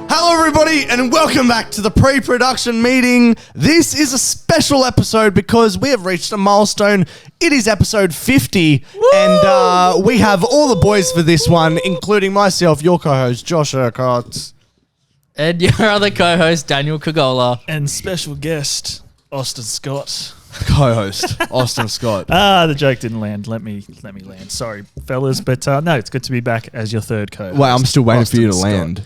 Hello everybody and welcome back to the pre-production meeting. This is a special episode because we have reached a milestone. It is episode 50. Woo! And we have all the boys for this one, including myself, your co-host Josh Urquhart. And your other co-host Daniel Kagola. And special guest Austin Scott. Co-host Austin Scott. The joke didn't land. Let me land. Sorry, fellas, but no, it's good to be back as your third co-host. Wait, I'm still waiting Austin for you to Scott. land.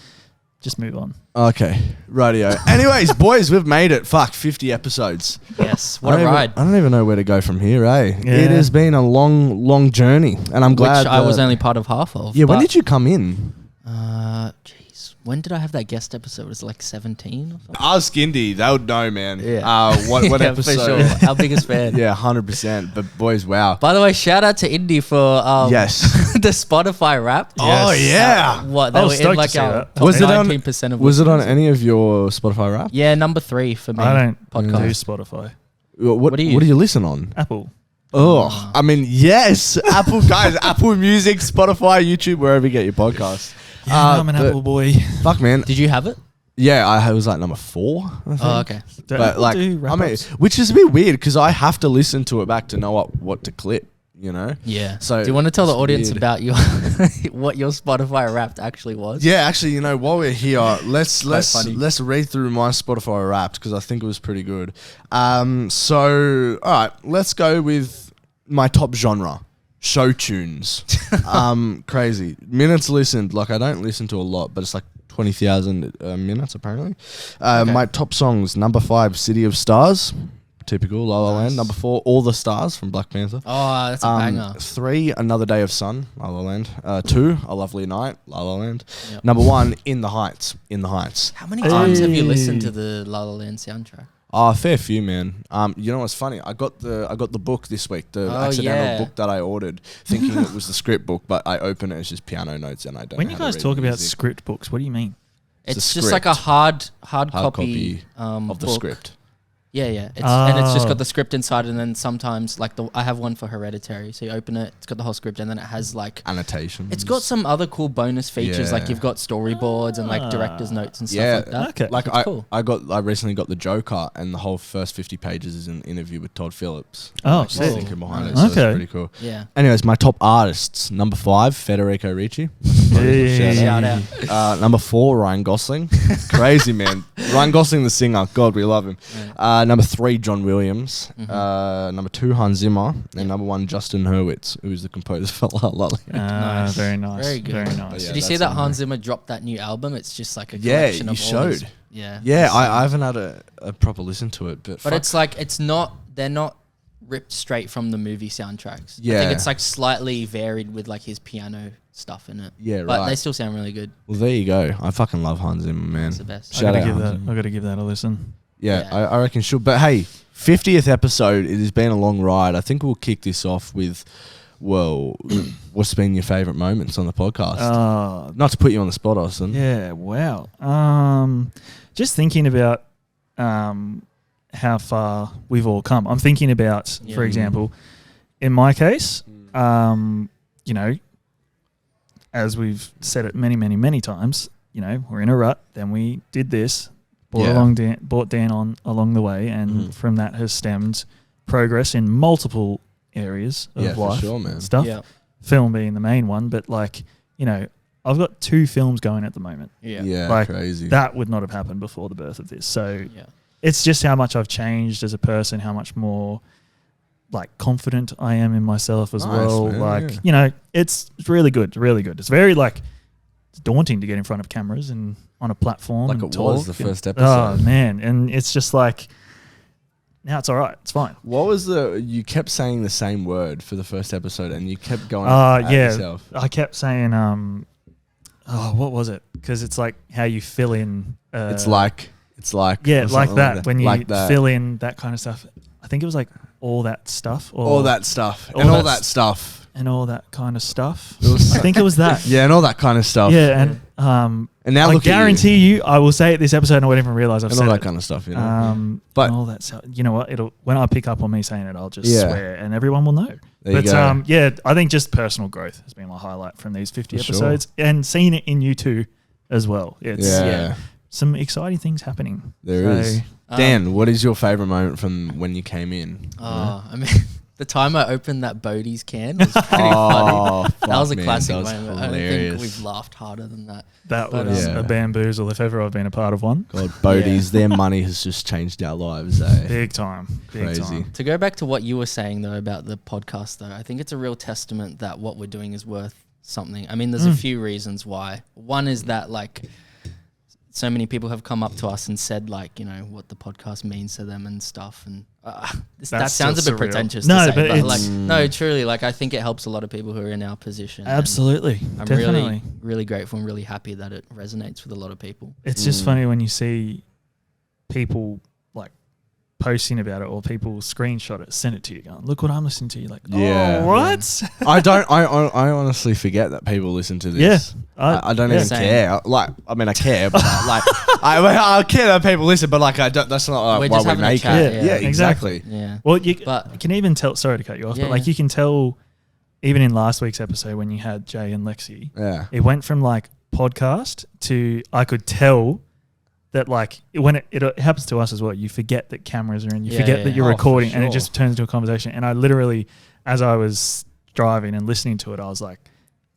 Just move on. Okay, rightio. Anyways, boys, we've made it. 50 episodes. Yes, what a ride. I don't even know where to go from here, eh? Yeah. It has been a long journey, and I'm glad. Which I was only part of half of. Yeah, when did you come in? Jeez, when did I have that guest episode? Was it like 17 or something? Ask Indy, they would know, man. Yeah. What Yeah, episode? for sure. Our biggest fan. Yeah, 100%. But boys, wow. By the way, shout out to Indy for Yes. the Spotify rap. Oh, yeah. What? They I were was in stoked like to see our that. top Was it on- 19% of Was it on listeners. any of your Spotify rap? Yeah, number 3 for me. I don't podcast. do Spotify. What do you do you listen on? Apple. Oh, I mean, yes. Apple, guys. Apple Music, Spotify, YouTube, wherever you get your podcasts. Yeah, I'm an but- Apple boy. Fuck, man. Did you have it? Yeah, I was like number 4. I think. Oh, okay. Do But Apple like, do I mean, wrap-ups? which is a bit weird because I have to listen to it back to know what to clip. You know. Yeah. So do you want to tell the it's audience weird. about your what your Spotify Wrapped actually was? Yeah, actually, you know, while we're here, let's funny. read through my Spotify Wrapped because I think it was pretty good. So all right, let's go with my top genre, show tunes. Crazy minutes listened. Like I don't listen to a lot, but it's like 20,000 minutes apparently. Okay. My top songs: number 5, City of Stars. Typical La La Land. Nice. Number 4, All the Stars from Black Panther. Oh, that's a banger. 3, Another Day of Sun, La La Land. 2, A Lovely Night, La La Land. Yep. Number 1, In the Heights, In the Heights. How many times have you Hey. listened to the La La Land soundtrack? A fair few, man. You know what's funny? I got the book this week, the Oh, accidental yeah. book that I ordered, thinking it was the script book, but I open it, it's just piano notes, and I don't. When know you how to guys read talk about music. script books, what do you mean? It's It's a just like a script. hard copy of the book. script. Yeah, yeah. And it's just Oh. got the script inside, and then sometimes like I have one for Hereditary. So you open it, it's got the whole script, and then it has like Annotations. it's got some other cool bonus features, like Yeah. you've got storyboards and like director's notes and stuff Yeah. like that. Okay. Like It's cool. I recently got the Joker, and the whole first 50 pages is an interview with Todd Phillips. Oh, Like, sick. thinking behind it, Nice. so it's Okay. pretty cool. Yeah. Anyways, my top artists: number 5, Federico Ricci. Hey. Shout out. Number 4, Ryan Gosling. Crazy man, Ryan Gosling, the singer. God, we love him. Number 3, John Williams. Number 2, Hans Zimmer, and number 1, Justin Hurwitz, who is the composer for La La Land. Nice. Very nice. Very good. Very Yeah, nice. Did you see that's that on Hans Zimmer dropped that new album? It's just like a Yeah, collection you of all his- showed. Yeah. Yeah, It's, I haven't had a proper listen to it, but But it's like they're not ripped straight from the movie soundtracks. I Yeah. think it's like slightly varied with like his piano stuff in it. Yeah, But right. they still sound really good. Well, there you go. I fucking love Hans Zimmer, man. It's the best. Shout out I Hans Zimmer. got to give that a listen. Yeah, Yeah. I reckon should. But hey, 50th episode. It has been a long ride. I think we'll kick this off with, well, what's been your favourite moments on the podcast? Not to put you on the spot, Austin. Yeah, wow. Just thinking about how far we've all come. I'm thinking about, Yeah. for example, in my case, you know, as we've said it many, many, many times, you know, we're in a rut. Then we did this, brought Dan on along the way, and from that has stemmed progress in multiple areas of Yeah, for life sure, man. and stuff. Yeah. Film being the main one, but like, you know, I've got 2 films going at the moment. Yeah. Yeah, Like, crazy. That would not have happened before the birth of this. So Yeah. it's just how much I've changed as a person, how much more like confident I am in myself as Nice, well. man, Like, yeah. you know, it's really good, really good. It's very like it's daunting to get in front of cameras and on a platform. Like and it was talk the and- first episode. Oh man, and it's just like now it's all right. It's fine. What was you kept saying the same word for the first episode, and you kept going Yeah. yourself. I kept saying what was it? Because it's like how you fill in. It's like Yeah, or like something that. When you like that. fill in that kind of stuff. I think it was like all that stuff. Or all that stuff all and all that that stuff. and all that kind of stuff. It was I think it was that. yeah, and all that kind of stuff. Yeah, and And now I look guarantee you, I will say it this episode and I won't even realize I've and said all that it. kind of stuff. You know. But But- all that stuff, you know what? It'll when I pick up on me saying it, I'll just Yeah. swear and everyone will know. There you But go. yeah, I think just personal growth has been my highlight from these 50 For sure. episodes and seeing it in you too as well. It's Yeah. some exciting things happening. There is. Dan, what is your favourite moment from when you came in? I mean, the time I opened that Bodie's can was pretty funny. That was a classic moment. I don't think we've laughed harder than that. That was a bamboozle if ever I've been a part of one. God, Bodie's, their money has just changed our lives, eh? Big time. Crazy. To go back to what you were saying, though, about the podcast, though, I think it's a real testament that what we're doing is worth something. I mean, there's a few reasons why. One is that, like, so many people have come up to us and said, like, you know, what the podcast means to them and stuff. And that sounds a bit pretentious to say, but like, no, truly, like, I think it helps a lot of people who are in our position. Absolutely. I'm definitely. really, really grateful and really happy that it resonates with a lot of people. It's just funny when you see people like posting about it or people screenshot it, send it to you going, look what I'm listening to. You're like, what? I honestly forget that people listen to this. Yeah. I don't even care. Like, I mean, I care, but like, I care that people listen, but like, I don't. That's not we're why just we make it. Yeah, exactly. Yeah. Well, you can even tell. Sorry to cut you off, but like you can tell, even in last week's episode when you had Jay and Lexi, it went from like podcast to I could tell that like when it happens to us as well. You forget that cameras are in. You forget that you're recording, and it just turns into a conversation. And I literally, as I was driving and listening to it, I was like,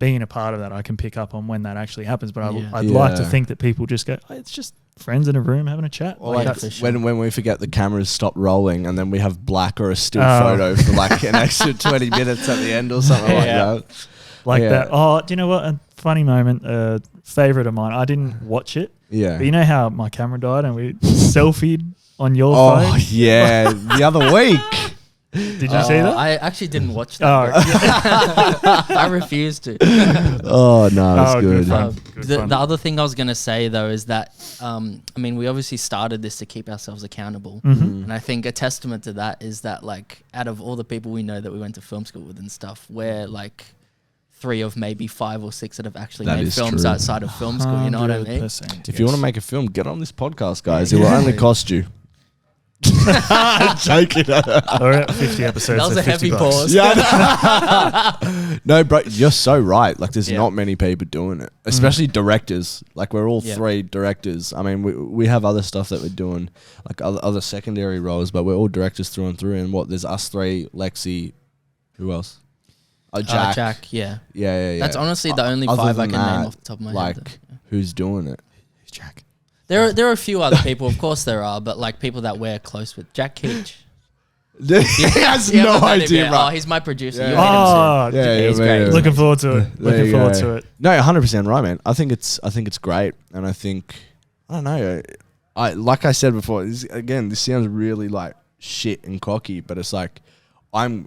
being a part of that, I can pick up on when that actually happens. But I'd like to think that people just go, it's just friends in a room having a chat. Or like when we forget the cameras stop rolling and then we have black or a still photo for like an extra 20 minutes at the end or something like that. Like that. Oh, do you know what? A funny moment, favorite of mine. I didn't watch it. Yeah. But you know how my camera died and we selfied on your phone? Oh, yeah. The other week. Did you see that? I actually didn't watch that. I refused to. Oh, no, that's good. The other thing I was going to say, though, is that, I mean, we obviously started this to keep ourselves accountable. And I think a testament to that is that, like, out of all the people we know that we went to film school with and stuff, we're, like, 3 of maybe 5 or 6 that have actually made films outside of film school. You know what I mean? If you want to make a film, get on this podcast, guys. It will only cost you. Joking. We're at 50 episodes. That was a heavy $50. pause. Yeah. No, bro, you're so right. Like, there's not many people doing it, especially directors. Like, we're all 3 directors. I mean, we have other stuff that we're doing, like other secondary roles, but we're all directors through and through. And there's us 3, Lexi, who else? Jack. Jack, yeah. Yeah. That's honestly the only 5 I can name off the top of my head. Like, who's doing it? Who's Jack? There are a few other people, of course there are, but like people that we're close with. Jack Keach. He has no idea, bro. Oh, he's my producer. Yeah. You'll meet him soon. He's great. Looking forward to it. Looking forward to it. No, 100% right, man. I think it's great, and I think I don't know. Like I said before. This sounds really like shit and cocky, but it's like I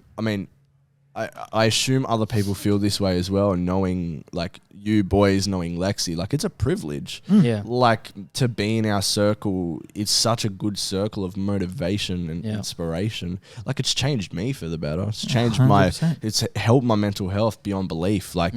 assume other people feel this way as well, and knowing like you boys, knowing Lexi, like it's a privilege. Yeah. Like to be in our circle, it's such a good circle of motivation and inspiration. Like it's changed me for the better. It's changed 100%. It's helped my mental health beyond belief. Like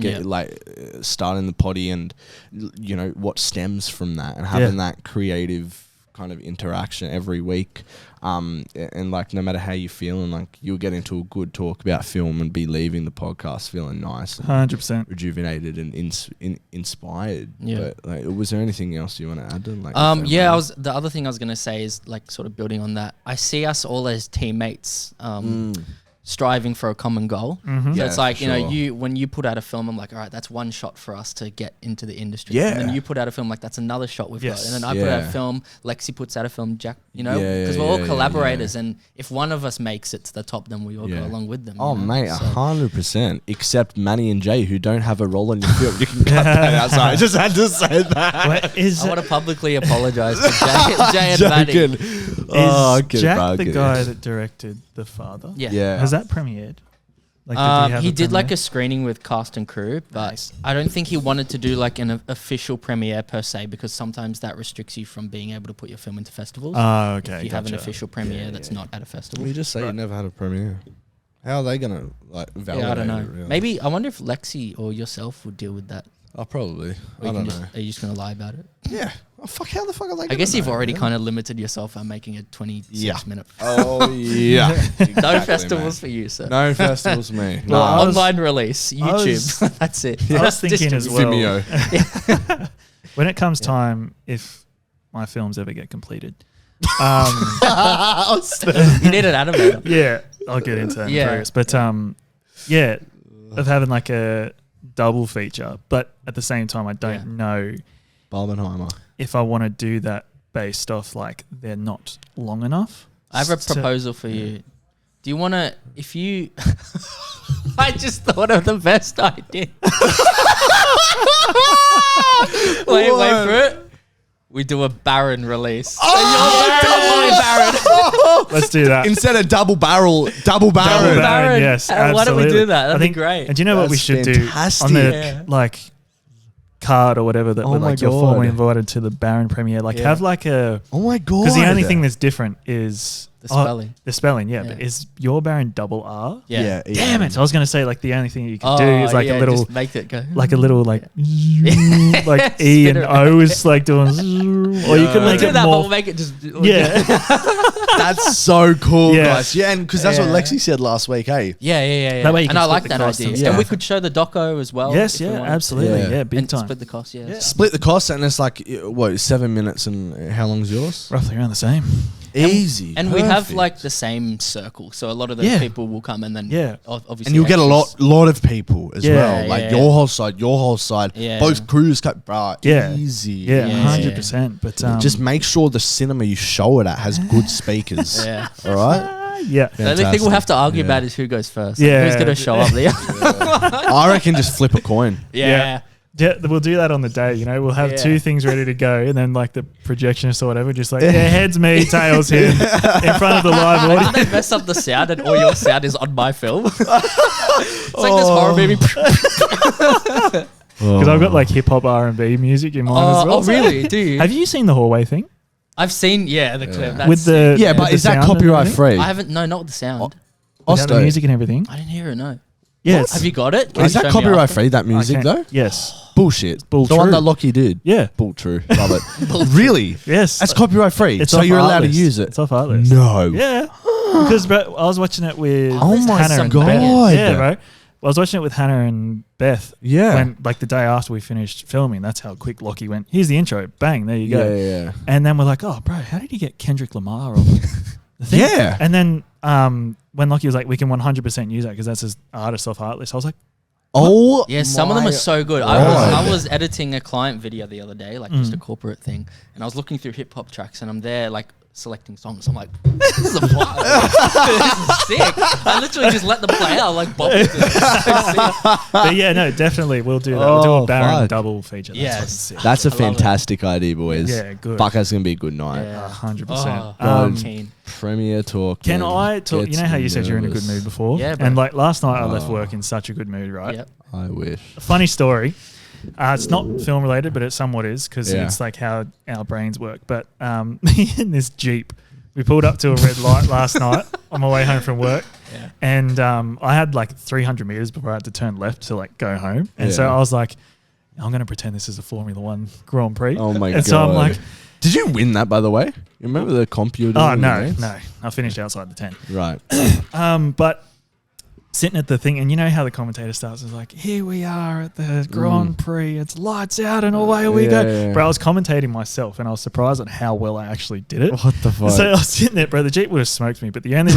starting the potty and you know what stems from that and having that creative kind of interaction every week. And like no matter how you're feeling, like you'll get into a good talk about film and be leaving the podcast feeling nice, 100% rejuvenated and inspired. But like, was there anything else you want to add? Like, the other thing I was gonna say is like sort of building on that. I see us all as teammates. Striving for a common goal. So it's like, you know, when you put out a film, I'm like, all right, that's one shot for us to get into the industry. And then you put out a film, like that's another shot we've got. And then I put out a film, Lexi puts out a film, Jack, you know, because we're all collaborators. And if one of us makes it to the top, then we all go along with them. Oh, mate, 100%. Except Manny and Jay, who don't have a role in your film. You can cut that out. Sorry, I just had to say that. I want to publicly apologize to Jay and Manny. Is Jack the guy that directed The Father? Yeah. Has that premiered? Like, he did like a screening with cast and crew, but I don't think he wanted to do like an official premiere per se, because sometimes that restricts you from being able to put your film into festivals. Oh, okay. If you have an official premiere that's not at a festival. You just say you never had a premiere. How are they gonna like validate I don't know. it, really? Maybe I wonder if Lexi or yourself would deal with that. Oh, probably. Or I don't know. Are you just gonna lie about it? Yeah. Oh, fuck! How the fuck are they? I guess you've already kind of limited yourself by making a 26-minute. Oh yeah. Exactly, no festivals for you, sir. No festivals for me. No. Online release, YouTube. That's it. I was thinking as well. Vimeo. When it comes time, if my films ever get completed. You need an animator. Yeah, I'll get into that in progress. But yeah, of having like a double feature, but at the same time, I don't know Barbenheimer. if I want to do that based off like they're not long enough. I have a proposal for you. Do you want to, if you... I just thought of the best idea. wait for it. We do a Barren release. Barren. Let's do that. Instead of double Barren. Double Barren, yes, why don't we absolutely. do that? That'd be great. And do you know what we should do on the like card or whatever that you're formally invited to the Barren premiere? Like have like a... Oh my God. Because the only thing that's different is... The spelling. The spelling, but is your Barren double R? Yeah. Damn it. So I was going to say like the only thing you can do is like a little... Just make it go. Like a little like... like E and O is like doing... Or you can make it that, more... but we'll make it just... Yeah. That's so cool, Yeah. guys. Yeah, and because that's what Lexi said last week, hey? Yeah. That way you and can I split like the that cost idea. and And we stuff. could show the doco as well. Yes, if we yeah, wanted. absolutely. Yeah, big And time. split the cost, Split the cost, and it's like, what, 7 minutes, and how long's yours? Roughly around the same. Easy. And we have like the same circle, so a lot of those people will come, and then obviously, and you'll get a lot of people as well. Yeah, Like your whole side, both crews cut, bro. Yeah. Easy. Yeah, 100%. But just make sure the cinema you show it at has good speakers. Yeah. All right. Yeah. The only thing we'll have to argue about is who goes first. Yeah. Who's going to show up there? I reckon just flip a coin. Yeah. Yeah, we'll do that on the day, you know. We'll have two things ready to go, and then like the projectionist or whatever, just like, heads me, tails him, in front of the live Did audience. they mess up the sound and all your sound is on my film? It's like this horror movie. Because I've got like hip hop R&B music in mine as well. Oh, really? Do you? Have you seen the hallway thing? I've seen, the clip. That's With the Yeah, but with is the that sound and copyright everything? free? I haven't, not with the sound. Without the music and everything. I didn't hear it, no. Yes. Have you got it? Can Is you that show me copyright after? free, that music though? Yes. Bullshit. Bull the one true. that Lockie did. Yeah. Bull true. Love it. Really? Yes. That's copyright free. It's so off you're allowed to Artlist. use it. It's off Artlist. No. Yeah. Because I was watching it with Oh my Hannah and God. Beth. Yeah, bro. I was watching it with Hannah and Beth. Yeah. When like the day after we finished filming, that's how quick Lockie went. Here's the intro. Bang, there you go. Yeah. And then we're like, oh, bro, how did you get Kendrick Lamar on the thing? Yeah. And then when Lockie was like, we can 100% use that because that's his artist off Artlist, I was like, Oh, yeah, some of them are so good. God. I was editing a client video the other day, like just a corporate thing, and I was looking through hip hop tracks, and I'm there like selecting songs. I'm like, this is a fly. This is sick. I literally just let them play out, like bop it. but yeah, no, definitely we'll do that. We'll do a Barren fuck. double feature. That's Yes. fucking sick. That's a I love it. fantastic idea, boys. Yeah, good. Fuck, that's going to be a good night. Yeah. 100%. I'm keen. Premiere talk. Can I talk? You know how you said you're in a good mood before? Yeah, bro. And like last night I left work in such a good mood, right? Yep. I wish. Funny story. It's not film related, but it somewhat is because Yeah. it's like how our brains work. But me in this Jeep, we pulled up to a red light last night on my way home from work. Yeah. And I had like 300 meters before I had to turn left to like go home. And so Yeah. I was like, I'm going to pretend this is a Formula One Grand Prix. Oh my God. And so I'm like, did you win that, by the way? You remember the comp you were doing? oh, with no, your mates? no. I finished outside the 10. Right. But sitting at the thing, and you know how the commentator starts is like, here we are at the Grand Prix, it's lights out and away we go. Yeah. Bro, I was commentating myself and I was surprised at how well I actually did it. What the fuck? So I was sitting there, bro, the Jeep would have smoked me, but the only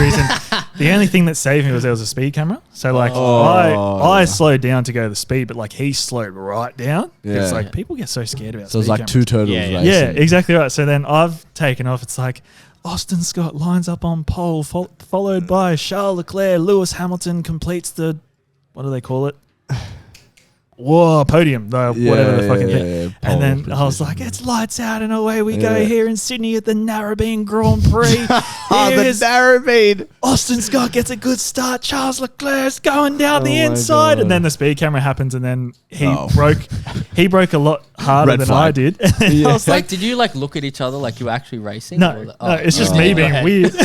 thing that saved me was there was a speed camera. So like I slowed down to go the speed, but like he slowed right down. It's Yeah. like people get so scared about So it's speed like cameras. two turtles Yeah, yeah. racing. Yeah, exactly right. So then I've taken off. It's like Austin Scott lines up on pole, followed by Charles Leclerc. Lewis Hamilton completes the, what do they call it? Whoa, podium, whatever the fucking thing. yeah. And then Pole I was like, position. it's lights out and away we go Yeah. here in Sydney at the Narrabeen Grand Prix. Oh, the Here's Narrabeen. Austin Scott gets a good start. Charles Leclerc's going down Oh the my inside, God. and then the speed camera happens, and then he Oh. broke a lot harder Red than flag. I did. And Yeah. I was Like, like, did you like look at each other like you were actually racing? no, Or no, it's just oh. me Go being ahead. weird.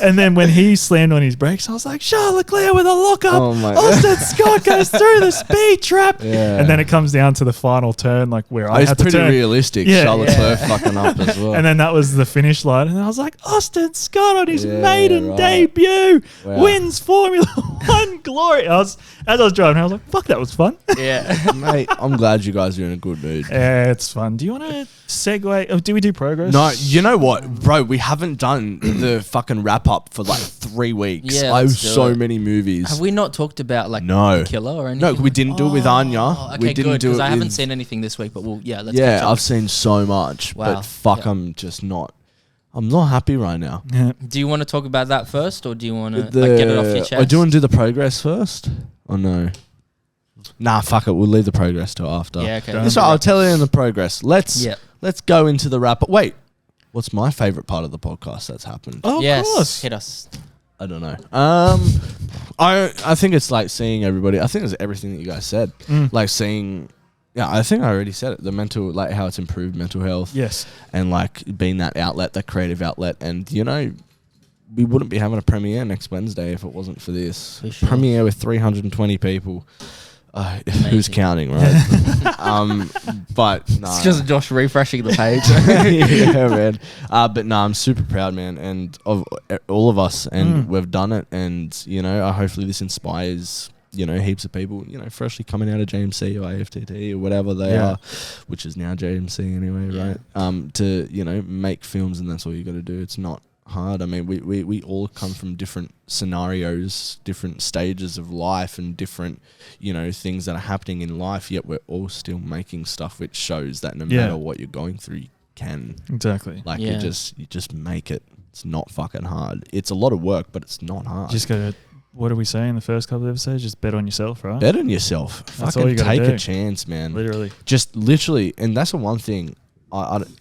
And then when he slammed on his brakes, I was like, Charles Leclerc with a lockup. Oh my- Austin Scott goes through the speed trap. Yeah. And then it comes down to the final turn, like where I It's had to pretty turn. realistic. Yeah. Charles Leclerc fucking up as well. And then that was the finish line. And I was like, Austin Scott on his Yeah, maiden right. debut Wow. wins Formula One glory. As I was driving, I was like, fuck, that was fun. Yeah. Mate, I'm glad you guys are in a good mood. dude. Yeah, it's fun. Do you want to segue? Oh, do we do progress? No, you know what, bro? We haven't done the fucking wrap up for like 3 weeks. Yeah, I have let's do so it. many movies. Have we not talked about like No. The Killer or anything? No, we didn't do it with Anya. Okay, we didn't good, do because it I haven't with- seen anything this week, but let's catch Yeah, up. I've seen so much, Wow. but fuck, Yeah. I'm just not. I'm not happy right now. Yeah. Do you want to talk about that first, or do you want to get it off your chest? Or do you want to do the progress first? Or no? Nah, fuck it. We'll leave the progress till after. Yeah, okay. That's right. I'll tell you in the progress. Let's Yeah. go into the wrap up. Wait, what's my favorite part of the podcast that's happened? Oh, Yes, of course. hit us. I don't know. I think it's like seeing everybody. I think it's everything that you guys said. Like seeing. Yeah, I think I already said it. The mental, like how it's improved mental health. Yes. And like being that outlet, that creative outlet. And you know, we wouldn't be having a premiere next Wednesday if it wasn't for this. For sure. Premiere with 320 people. Who's counting, right? But no. It's just Josh refreshing the page. Yeah, man. But no, I'm super proud, man, and of all of us, and we've done it. And you know, hopefully this inspires, you know, heaps of people, you know, freshly coming out of JMC or AFTT or whatever they are, which is now JMC anyway, right? To, you know, make films, and that's all you got to do. It's not hard. I mean, we all come from different scenarios, different stages of life, and different, you know, things that are happening in life, yet we're all still making stuff which shows that no matter what you're going through, you can. Exactly. Like, you just make it. It's not fucking hard. It's a lot of work, but it's not hard. Just gotta. What do we say in the first couple of episodes? Just bet on yourself, right? Bet on yourself. That's Fucking all you gotta take do. a chance, man. Literally. Just literally, and that's the one thing.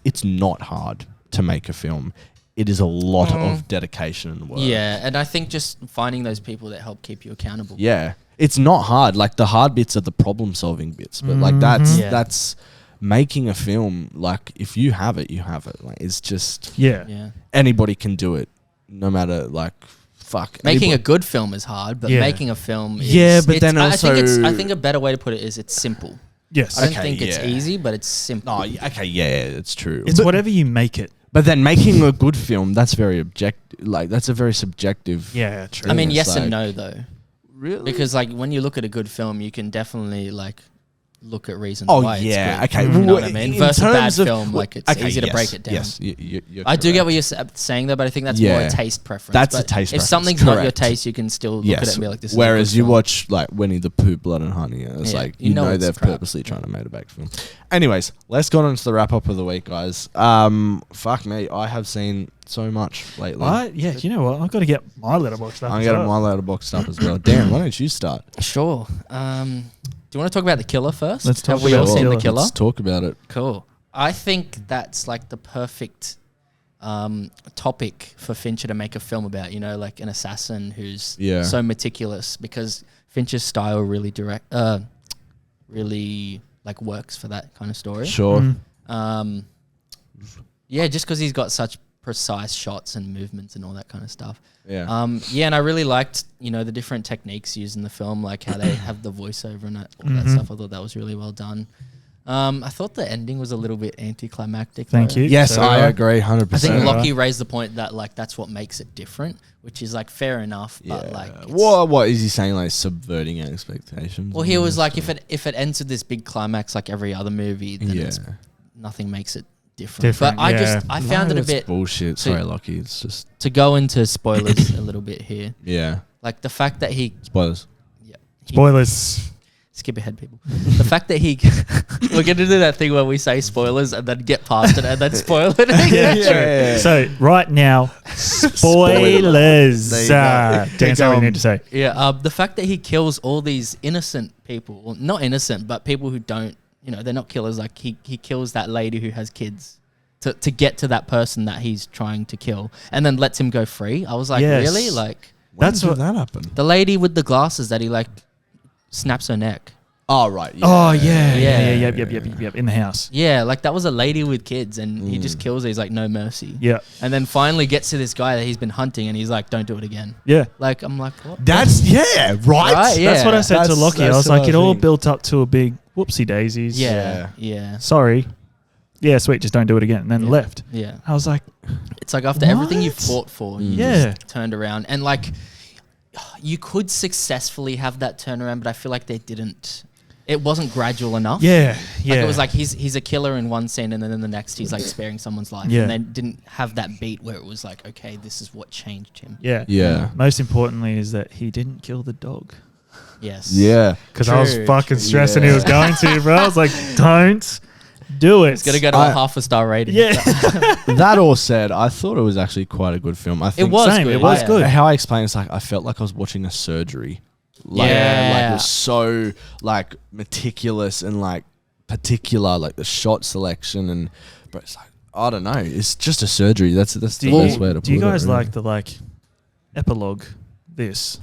It's not hard to make a film. It is a lot of dedication and work. Yeah, and I think just finding those people that help keep you accountable. Yeah, it's not hard. Like the hard bits are the problem-solving bits, but like that's making a film. Like if you have it, you have it. Like it's just Yeah. anybody can do it, no matter like. Fuck. Making a good film is hard, but making a film is... Yeah, but then I think also- I think a better way to put it is it's simple. Yes. I don't think it's easy, but it's simple. Oh, okay, yeah, it's true. It's whatever you make it. But then making a good film, that's very objective. Like that's a very subjective. Yeah, true. I mean, it's yes and like- no, though. Really? Because like when you look at a good film, you can definitely like look at reasons Oh why yeah, it's good. okay. You know what I mean? In Versus a bad terms of- film, like it's easy to break it down. Yes, you're I do get correct. what you're saying though, but I think that's more a taste preference. That's but a taste If preference, something's not your correct. taste, you can still look at it and be like, "This." Whereas is a good you film. watch like Winnie the Pooh, Blood and Honey, it's Yeah, like you you know know it's they're crap. purposely trying to make a back film. Anyways, let's go on to the wrap up of the week, guys. Fuck me, I have seen so much lately. Yeah, you know what? I've got to get my letterbox up. I'm getting my letterbox up as well. Dan, why don't you start? Sure. Do you want to talk about The Killer first? Let's talk Have we all about seen The The Killer. Killer? Let's talk about it. Cool. I think that's like the perfect topic for Fincher to make a film about, you know, like an assassin who's so meticulous, because Fincher's style really really like works for that kind of story. Sure. Yeah, just because he's got such precise shots and movements and all that kind of stuff. Yeah. Yeah, and I really liked, you know, the different techniques used in the film, like how they have the voiceover and all that stuff. I thought that was really well done. I thought the ending was a little bit anticlimactic. Thank you. Yes, So, I agree 100%. I think So, Lockie raised the point that like that's what makes it different, which is like fair enough, but like it's- what is he saying? Like subverting expectations? well, he was like if it ends with this big climax like every other movie, then it's, nothing makes it different. But I found it a bit bullshit. Sorry, Lockie. It's just to go into spoilers a little bit here. yeah. Like the fact that he Spoilers. Spoilers. skip ahead, people. The fact that he we're gonna do that thing where we say spoilers and then get past it and then spoil it. Yeah. So right now, spoilers. There you go. That's all we need to say. Yeah, the fact that he kills all these innocent people, well, not innocent, but people who don't, you know, they're not killers. Like he kills that lady who has kids to get to that person that he's trying to kill, and then lets him go free. I was like, Yes. really? Like That's When what. did that happen? the lady with the glasses that he like snaps her neck. Oh right. Yeah. Oh yeah, Yeah. yep. In the house. Yeah, like that was a lady with kids, and he just kills her. He's like, no mercy. Yeah, And then finally gets to this guy that he's been hunting, and he's like, don't do it again. yeah. Like, I'm like, what? That's right. Right, yeah. That's what I said to That's- Lockie. I that's was what like, I it all think. built up to a big whoopsie daisies. Yeah. Sorry. Yeah, sweet. Just don't do it again. And then Yeah. left. Yeah. I was like, It's like after everything you've What? fought for, you Yeah. just turned around. And like, you could successfully have that turnaround, but I feel like they didn't. it wasn't gradual enough. Yeah. Like it was like he's a killer in one scene, and then in the next he's like sparing someone's life. Yeah. And they didn't have that beat where it was like, okay, this is what changed him. Yeah. Yeah. Most importantly is that he didn't kill the dog. Yes. Yeah. Because I was True, fucking true. stressing he was going to, bro. I was like, don't do it. It's gonna go to a half a star rating. Yeah. That all said, I thought it was actually quite a good film. I think It was Same, good. it was yeah. good. How I explain it's like I felt like I was watching a surgery. Like, Yeah. like it was so like meticulous and like particular, like the shot selection and but it's like I don't know, it's just a surgery. That's the best way to put it. Do you guys really. like the epilogue this?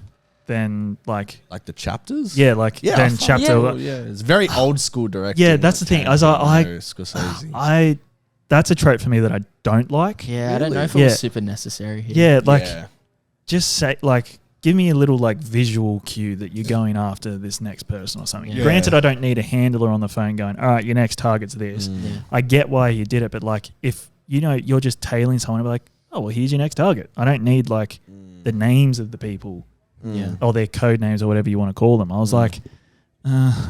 Then like the chapters? yeah, like Yeah, then I chapter thought- yeah, it's very old school directing. Yeah, that's the thing. Scorsese. I that's a trope for me that I don't like. Yeah, I don't know if it Yeah. was super necessary here. Yeah, like Yeah. just say like give me a little like visual cue that you're going after this next person or something. Yeah. Granted, I don't need a handler on the phone going, all right, your next target's this. Mm. Yeah. I get why you did it, but like if you're just tailing someone, I'll be like, oh well, here's your next target. I don't need like the names of the people Yeah. or their code names or whatever you want to call them. I was like,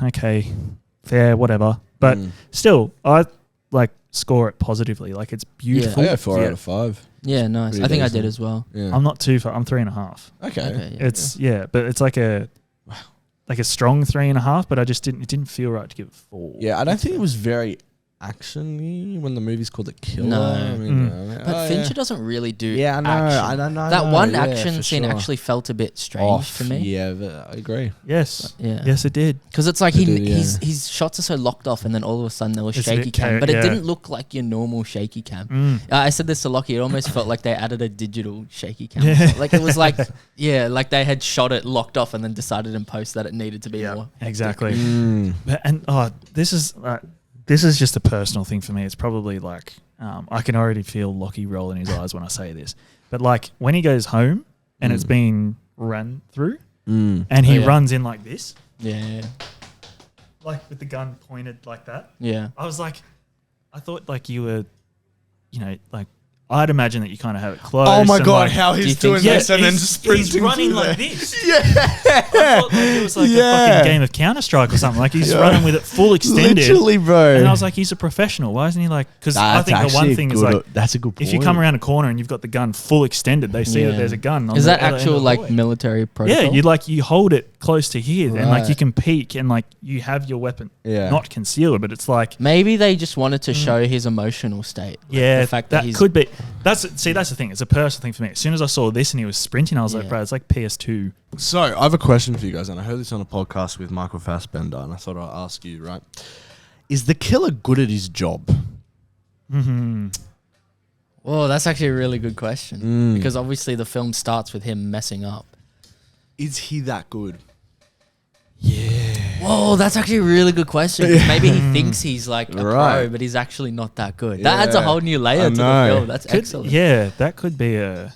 okay, fair, whatever. But still, I like score it positively. Like it's beautiful. I go 4 out of 5. Yeah, nice. Pretty I think I decent. did as well. Yeah. I'm not too far. I'm 3.5. Okay. Okay, yeah. It's but it's like a strong 3.5. But it didn't feel right to give it 4. Yeah, I don't think it was very action-y when the movie's called The Killer. No. I mean, But Fincher doesn't really do Yeah, I know. action. I don't know. That one Yeah, action for scene sure. actually felt a bit strange Off, to me. Yeah, but I agree. Yes. Yeah. Yes, it did. Because it's like It did, yeah. his shots are so locked off, and then all of a sudden there was It's a shaky bit cam, but it yeah. didn't look like your normal shaky cam. I said this to Lockie. It almost felt like they added a digital shaky cam. Yeah. Like it was like like they had shot it locked off and then decided in post that it needed to be more. Exactly. Mm. And this is just a personal thing for me. It's probably like I can already feel Lockie roll in his eyes when I say this. But like when he goes home and it's been run through and he runs in like this, Yeah. like with the gun pointed like that. Yeah. I was like, I thought like you were, like I'd imagine that you kind of have it close. Oh my and, god, like, how do you he's think- doing Yeah, this and then he's sprinting running through like there. this. Yeah. I thought like it was like a fucking game of Counter-Strike or something. Like he's Yeah. running with it full extended. Literally, bro. And I was like, he's a professional. Why isn't he like? Because I think the one thing is like, that's a good point. if you come around a corner and you've got the gun full extended, they see that Yeah. there's a gun. On Is the that other end actual of the like hallway. military protocol? Yeah, you hold it close to here, and like Right. you can peek, and like you have your weapon Yeah. not concealed, but it's like Maybe they just wanted to show his emotional state. Like, yeah, the fact that, that he's could be. That's the thing. It's a personal thing for me. As soon as I saw this and he was sprinting, I was like, Yeah. bro, it's like PS2. So I have a question for you guys, and I heard this on a podcast with Michael Fassbender, and I thought I'd ask you, right? Is the killer good at his job? Mm-hmm. Whoa, that's actually a really good question. Mm. Because obviously the film starts with him messing up. Is he that good? Whoa, that's actually a really good question. 'Cause maybe he thinks he's like a pro, Right. but he's actually not that good. That adds a Yeah, whole new layer I to the know. film. That's excellent. Yeah, that could be a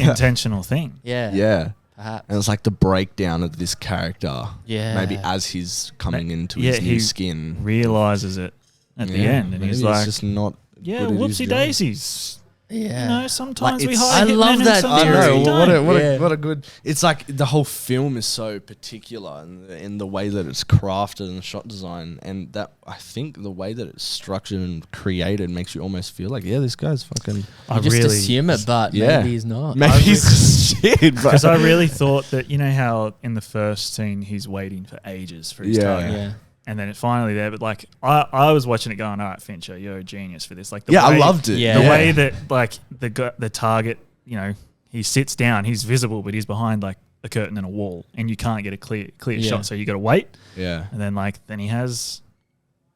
intentional thing. Yeah. Yeah. Perhaps. And it's like the breakdown of this character. Yeah. Maybe as he's coming into yeah, his new he skin. Realizes it at the Yeah, end, and maybe he's it's like, just not yeah, good at his whoopsie job. daisies. Yeah. You know, sometimes Like, we it's- hire I love hitmen and that sometimes theory. we What don't. Yeah. a good. It's like the whole film is so particular in the way that it's crafted and shot design, and that I think the way that it's structured and created makes you almost feel like, yeah, this guy's fucking. You just assume it, but Yeah. maybe he's not. Maybe he's just shit, bro. Because I really thought that, you know how in the first scene he's waiting for ages for his Yeah. target, Yeah. and then it's finally there. But like I was watching it going, all right, Fincher, you're a genius for this. Like the Yeah, way, I loved it. Yeah. the way that like the target, you know, he sits down, he's visible, but he's behind like a curtain and a wall, and you can't get a clear Yeah. shot, so you got to wait. Yeah. And then he has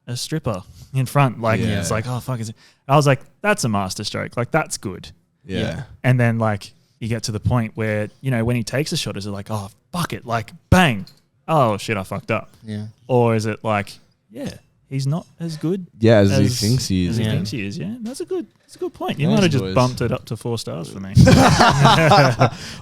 a stripper in front, like Yeah. it's like, oh fuck, is it? I was like, that's a masterstroke, like that's good. Yeah. Yeah. And then like you get to the point where, you know, when he takes a shot, is it like, oh fuck it, like bang, oh shit, I fucked up, Yeah. or is it like, yeah, he's not as good Yeah, as he thinks he as is. he Yeah. thinks he is. Yeah, that's a good point. You Nice, might have just boys. bumped it up to 4 stars for me.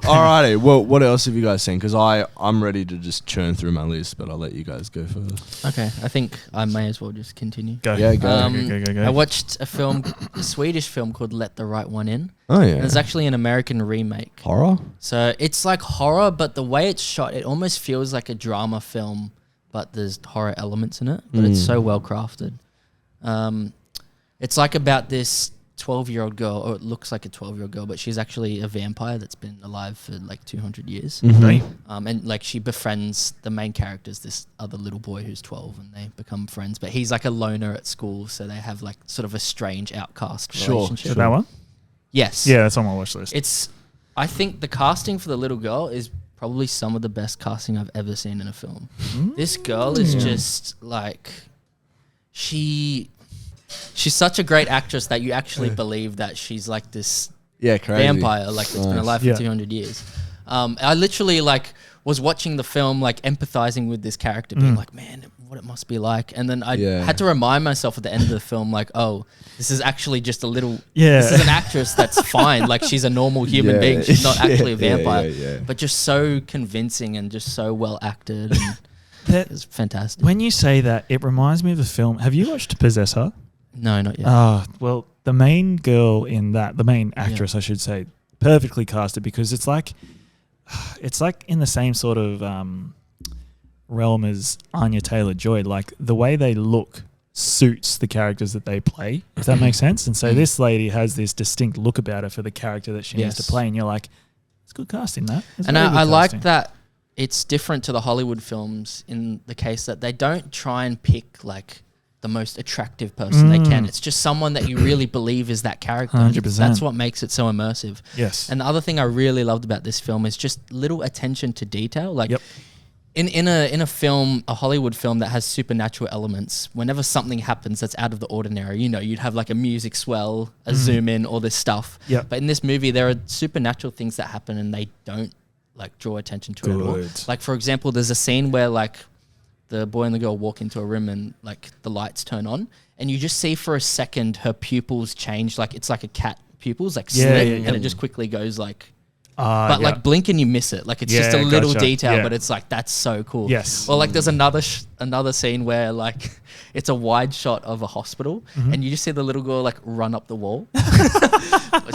Alrighty, well, what else have you guys seen? Because I'm ready to just churn through my list, but I'll let you guys go first. Okay. I think I may as well just continue. Go, Yeah, go. go. I watched a Swedish film called Let the Right One In. Oh yeah, And it's actually an American remake. horror. So it's like horror, but the way it's shot, it almost feels like a drama film but there's horror elements in it. But it's so well crafted. It's like about this 12-year-old girl, or it looks like a 12-year-old girl, but she's actually a vampire that's been alive for like 200 years. And like she befriends the main character's this other little boy who's 12, and they become friends. But he's like a loner at school, so they have like sort of a strange outcast relationship. Is that one? Yes. Yeah, that's on my watch list. I think the casting for the little girl is probably some of the best casting I've ever seen in a film. This girl is just like, she's such a great actress that you actually believe that she's like this vampire, like that's been alive for 200 years. I literally like was watching the film, like empathizing with this character, being like, man, what it must be like. And then I had to remind myself at the end of the film, like, oh, this is actually just a little, this is an actress that's fine. Like she's a normal human being. She's not actually a vampire, but just so convincing and just so well acted. And it's fantastic. When you say that, it reminds me of the film. Have you watched Possessor? No, not yet. Well, the main girl in that, the main actress, I should say, perfectly casted, because it's like in the same sort of realm as Anya Taylor-Joy. Like the way they look suits the characters that they play, if that makes sense. And so this lady has this distinct look about her for the character that she needs to play, and you're like, it's good casting, that. And I like that it's different to the Hollywood films in the case that they don't try and pick like the most attractive person they can. It's just someone that you really believe is that character. 100%. That's what makes it so immersive. Yes. And the other thing I really loved about this film is just little attention to detail. Like in a film, a Hollywood film that has supernatural elements, whenever something happens that's out of the ordinary, you'd have like a music swell, a zoom in, all this stuff. But in this movie, there are supernatural things that happen and they don't like draw attention to it at all. Like for example, there's a scene where like the boy and the girl walk into a room and like the lights turn on and you just see for a second her pupils change. Like it's like a cat pupils like slit and it just quickly goes like, but like blink and you miss it. Like it's just a little detail, but it's like, that's so cool. Yes. Or like there's another scene where like it's a wide shot of a hospital and you just see the little girl like run up the wall.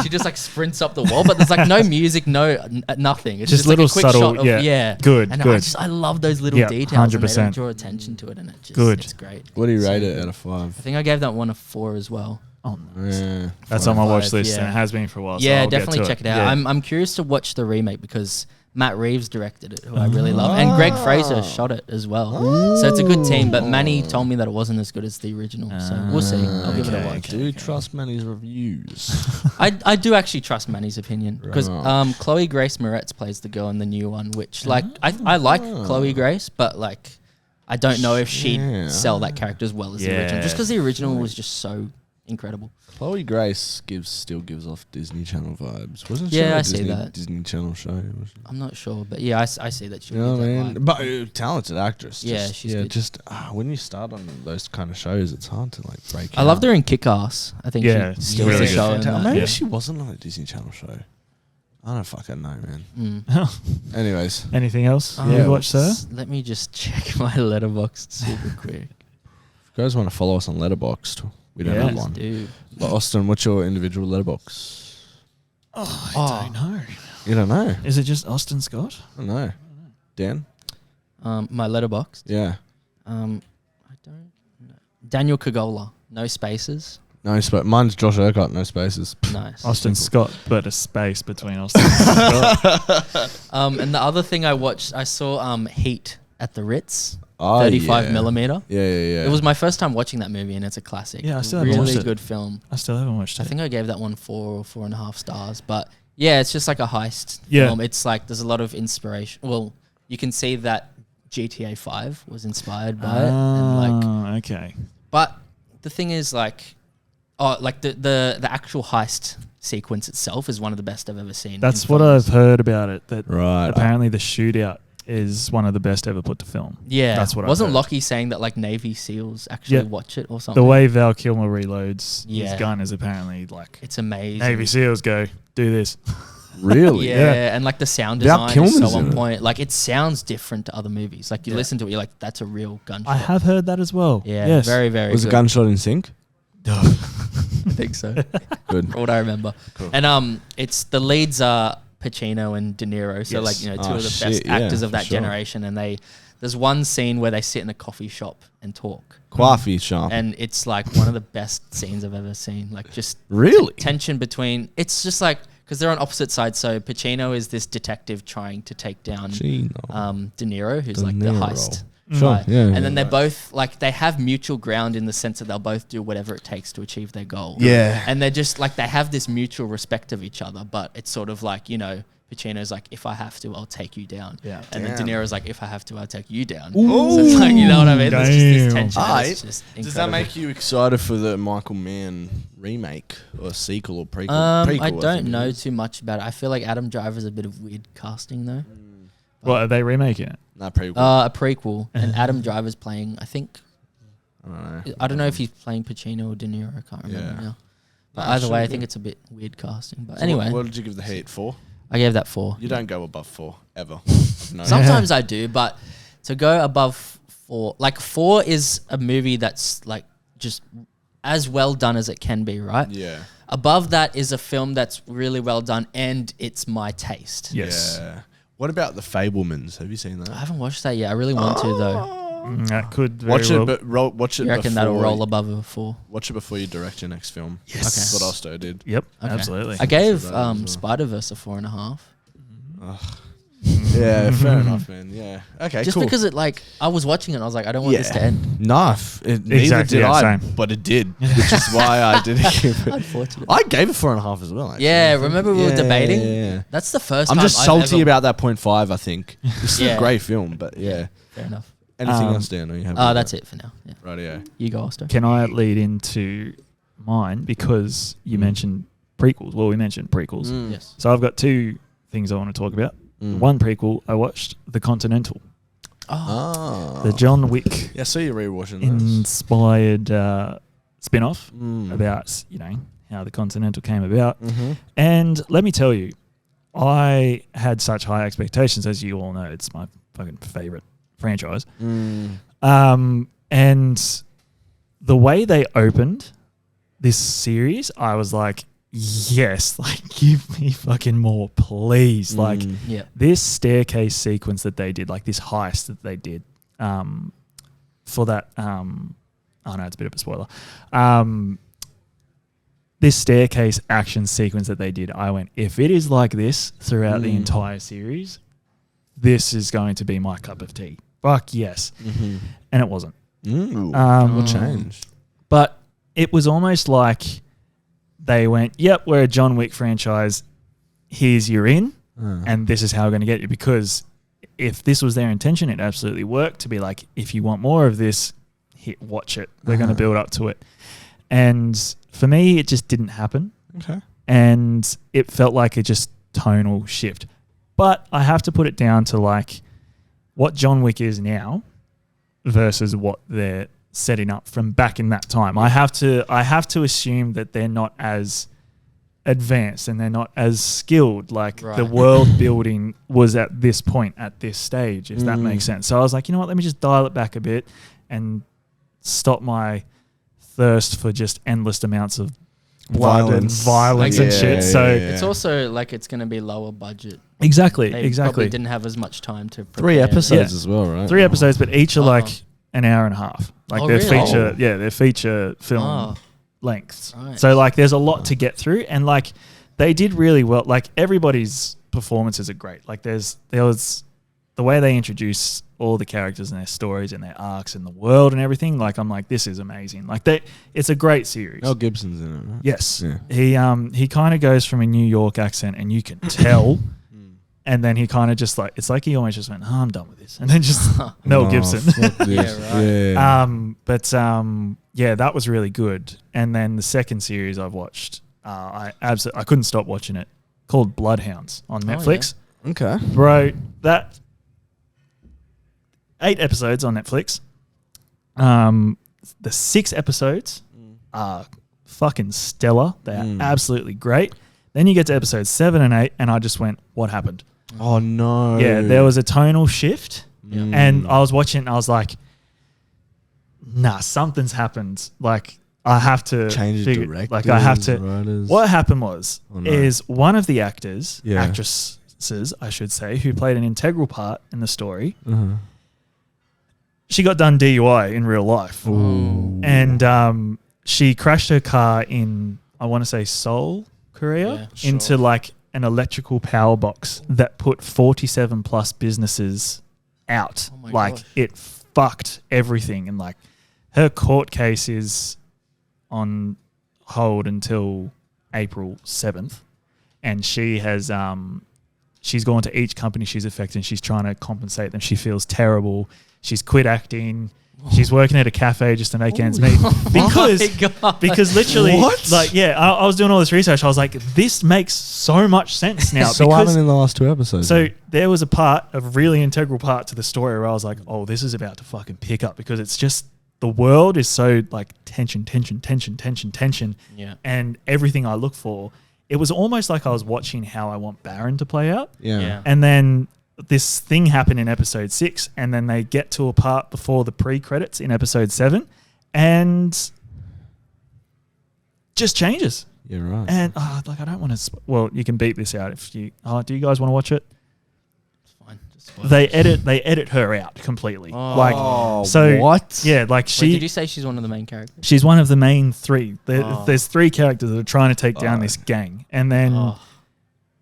She just like sprints up the wall, but there's like no music, nothing. It's just little like a quick subtle, shot of, Good. And I love those little details 100%. And they don't draw attention to it, and it's great. What do you rate it out of 5? I think I gave that one a 4 as well. Oh, nice. That's on my watch list, and it has been for a while. So I'll definitely check it out. I'm curious to watch the remake because Matt Reeves directed it, who I really love, and Greg Fraser shot it as well. So it's a good team. But Manny told me that it wasn't as good as the original, so we'll see. I'll give it a watch. Do you trust Manny's reviews? I do actually trust Manny's opinion because Chloe Grace Moretz plays the girl in the new one, which like I like Chloe Grace, but like I don't know if she'd sell that character as well as the original, just because the original was just so incredible. Chloe Grace still gives off Disney Channel vibes, wasn't she? Yeah, I see that. Disney Channel show. I'm not sure, but yeah, I see that. You know what I mean? But talented actress. She's good. Just when you start on those kind of shows, it's hard to like break. I loved her in Kick-Ass. I think she's still really show. Maybe she wasn't on a Disney Channel show. I don't fucking know, man. Anyways, anything else you watched, sir? Let me just check my Letterboxd super quick. If you guys want to follow us on Letterboxd, we don't have one. Dude. But Austin, what's your individual Letterboxd? I don't know. You don't know? Is it just Austin Scott? I don't know. Dan? My Letterboxd? Yeah. I don't know. Daniel Kagola. No spaces. No space. Mine's Josh Urquhart. No spaces. Nice. Austin Scott, but a space between Austin and Scott. And the other thing I watched, I saw Heat at the Ritz. 35mm. Yeah. It was my first time watching that movie, and it's a classic. Yeah, I still haven't watched it. Really good film. I still haven't watched it. I think I gave that one 4 or 4.5 stars. But yeah, it's just like a heist film. It's like there's a lot of inspiration. Well, you can see that GTA 5 was inspired by it. And like, okay. But the thing is, like the actual heist sequence itself is one of the best I've ever seen. That's what I've heard about it. That right. Apparently the shootout is one of the best ever put to film. Yeah. That's what Wasn't I heard. Lockie saying that like Navy SEALs actually watch it or something? The way Val Kilmer reloads his gun is apparently like... It's amazing. Navy SEALs go, do this. Really? Yeah, and like the sound design is so on point. Like it sounds different to other movies. Like you listen to it, you're like, that's a real gunshot. I have heard that as well. Yeah, yes. very, very Was good. a gunshot in sync? I think so. Good. From what I remember. Cool. And it's the leads are Pacino and De Niro, so like, you know, two of the best actors of that generation, and the there's one scene where they sit in a coffee shop and talk. Coffee shop. And it's like one of the best scenes I've ever seen. Like just really tension between. It's just like because they're on opposite sides. So Pacino is this detective trying to take down De Niro, who's like the heist. Sure. Right. Yeah, and then they're both like they have mutual ground in the sense that they'll both do whatever it takes to achieve their goal. Yeah. And they're just like they have this mutual respect of each other, but it's sort of like, you know, Pacino's like, if I have to, I'll take you down. Yeah. And then De Niro's like, if I have to, I'll take you down. Ooh. So it's like, you know what I mean? There's just this tension. It's just Does that make you excited for the Michael Mann remake or sequel or prequel? I don't know too much about it. I feel like Adam Driver's a bit of weird casting though. What, are they remaking it? No, prequel. A prequel. And Adam Driver's playing, I think, I don't know if he's playing Pacino or De Niro. I can't remember now. But either way, I think it's a bit weird casting. But anyway. What did you give the Heat? 4? I gave that 4. You don't go above 4, ever. No. Sometimes I do, but to go above 4, like 4 is a movie that's like just as well done as it can be, right? Yeah. Above that is a film that's really well done and it's my taste. Yes. Yeah. What about The Fabelmans? Have you seen that? I haven't watched that yet. I really want to though. That could watch very it, well. but watch it. You reckon before that'll roll above a 4? Watch it before you direct your next film. Yes. That's what Osto did. Yep, Okay. absolutely. I gave So that as well. Spider-Verse a 4.5. Yeah, fair enough, man. Yeah. Okay, Just cool. because it like I was watching it, and I was like, I don't want this to end. Neither Exactly, did yeah, I, same. but it did, which is why I didn't give it. Unfortunately. I gave it 4.5 as well. Actually. Yeah, remember we were debating? Yeah. That's the first I'm time just I've salty ever- about that 0.5, I think. It's still Yeah. a great film, but yeah. Fair enough. Anything else, Dan? Or you have That's it for now. Yeah. Right, yeah. You go, Austin. Can I lead into mine because you mentioned prequels? Well, we mentioned prequels. Yes. So I've got 2 things I want to talk about. One prequel, I watched The Continental, the John Wick Yeah, so you're rewatching those. inspired spin-off about, you know, how The Continental came about. And let me tell you, I had such high expectations. As you all know, it's my fucking favorite franchise. And the way they opened this series, I was like, yes, like give me fucking more, please. Like this staircase sequence that they did, like this heist that they did for that. Oh no, it's a bit of a spoiler. This staircase action sequence that they did, I went, if it is like this throughout the entire series, this is going to be my cup of tea. Fuck yes. And it wasn't. What changed? But it was almost like they went, yep, we're a John Wick franchise. Here's your in, and this is how we're going to get you. Because if this was their intention, it absolutely worked to be like, if you want more of this, watch it. We're going to build up to it. And for me, it just didn't happen. Okay. And it felt like a just tonal shift. But I have to put it down to like what John Wick is now versus what they're setting up from back in that time. I have to assume that they're not as advanced and they're not as skilled. Like the world building was at this point, at this stage, if that makes sense. So I was like, you know what, let me just dial it back a bit and stop my thirst for just endless amounts of blood and violence and shit. So it's also like it's going to be lower budget. Exactly. They probably didn't have as much time to prepare. 3 episodes as well, right? 3 episodes, but each are like an hour and a half. Like they're really? they're feature film lengths. Right. So like there's a lot to get through, and like they did really well. Like everybody's performances are great. Like there was the way they introduce all the characters and their stories and their arcs and the world and everything. Like I'm like, this is amazing. Like it's a great series. Mel Gibson's in it, right? Yes. Yeah. He kind of goes from a New York accent, and you can tell. And then he kind of just like, it's like he almost just went, oh, I'm done with this. And then just Mel Gibson. Yeah, that was really good. And then the second series I've watched, I couldn't stop watching it, called Bloodhounds on Netflix. Okay. Bro, that 8 episodes on Netflix. The 6 episodes are fucking stellar. They are absolutely great. Then you get to episodes 7 and 8, and I just went, what happened? Oh, no. Yeah, there was a tonal shift, and I was watching it, and I was like, nah, something's happened. Like, I have to change figure, directors, like, I have to. writers. What happened was, is one of the actors, Yeah. actresses, I should say, who played an integral part in the story, she got done DUI in real life. Ooh. And she crashed her car in, I want to say Seoul, Korea, into like an electrical power box that put 47 plus businesses out. Oh my like gosh. it fucked everything. And like her court case is on hold until April 7th. And she has, she's gone to each company she's affected and she's trying to compensate them. She feels terrible. She's quit acting. She's working at a cafe just to make ends meet because literally, I was doing all this research. I was like, this makes so much sense now. So what happened in the last 2 episodes? So there was a really integral part to the story where I was like, oh, this is about to fucking pick up because it's just the world is so like tension. Yeah. And everything I look for, it was almost like I was watching how I want Barren to play out. Yeah. And then this thing happened in episode 6 and then they get to a part before the pre-credits in episode 7 and just changes. Yeah, right. And I don't want to well, you can beat this out if you do you guys want to watch it? It's fine. They edit her out completely. Oh. What? Yeah, like Wait, did you say she's one of the main characters? she's one of the main 3. There's 3 characters that are trying to take down this gang. And then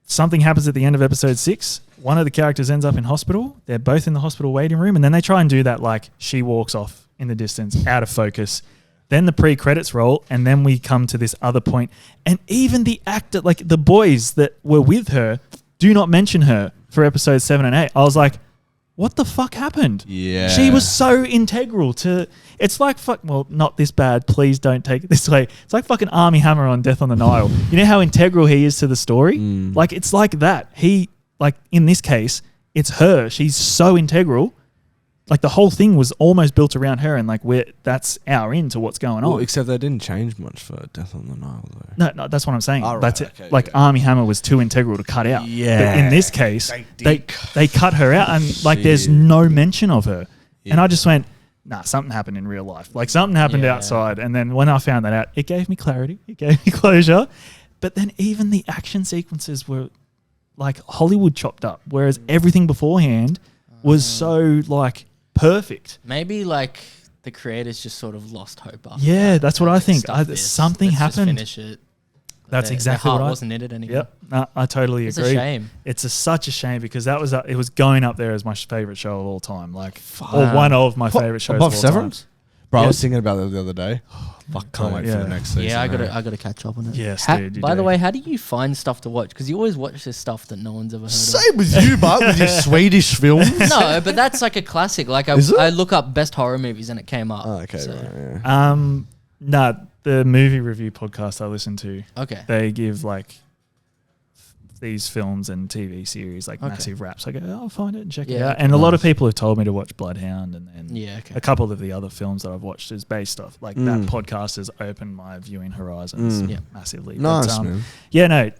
something happens at the end of episode 6. One of the characters ends up in hospital. They're both in the hospital waiting room. And then they try and do that like she walks off in the distance, out of focus. Then the pre-credits roll. And then we come to this other point. And even the actor, like the boys that were with her, do not mention her for episodes 7 and 8. I was like, what the fuck happened? Yeah. She was so integral to... It's like well, not this bad. Please don't take it this way. It's like fucking Armie Hammer on Death on the Nile. You know how integral he is to the story? Like, it's like that. Like, in this case, it's her. She's so integral. Like, the whole thing was almost built around her, and, like, that's our into what's going on. Except they didn't change much for Death on the Nile, though. No, that's what I'm saying. Oh, right, that's it. okay, like, Armie Hammer was too integral to cut out. Yeah. But in this case, they cut her out, and, like, there's no mention of her. Yeah. And I just went, nah, something happened in real life. Like, something happened outside. And then when I found that out, it gave me clarity. It gave me closure. But then even the action sequences were like Hollywood chopped up, whereas everything beforehand was so like perfect. Maybe like the creators just sort of lost hope after. Yeah, that's what I think. Something Let's happened. Just finish it. That's exactly their what heart wasn't in it anymore. Yep, no, I totally agree. It's a shame. It's such a shame because that was it was going up there as my favorite show of all time, like or one of my favorite shows above of all Severance. time. Bro, I Yep. was thinking about that the other day. Fuck, can't wait for the next season. Yeah, I gotta catch up on it. Yes, dude. By the way, how do you find stuff to watch? Because you always watch this stuff that no one's ever heard of. Same with you, but with your Swedish films. No, but that's like a classic. Like I look up best horror movies and it came up. Oh, okay, so. right, yeah. Nah, the movie review podcast I listen to, Okay. they give like these films and TV series like massive raps. I go, I'll find it and check it out. And a lot of people have told me to watch Bloodhound, and then a couple of the other films that I've watched is based off like that podcast has opened my viewing horizons massively. Nice, but, man. Yeah, no.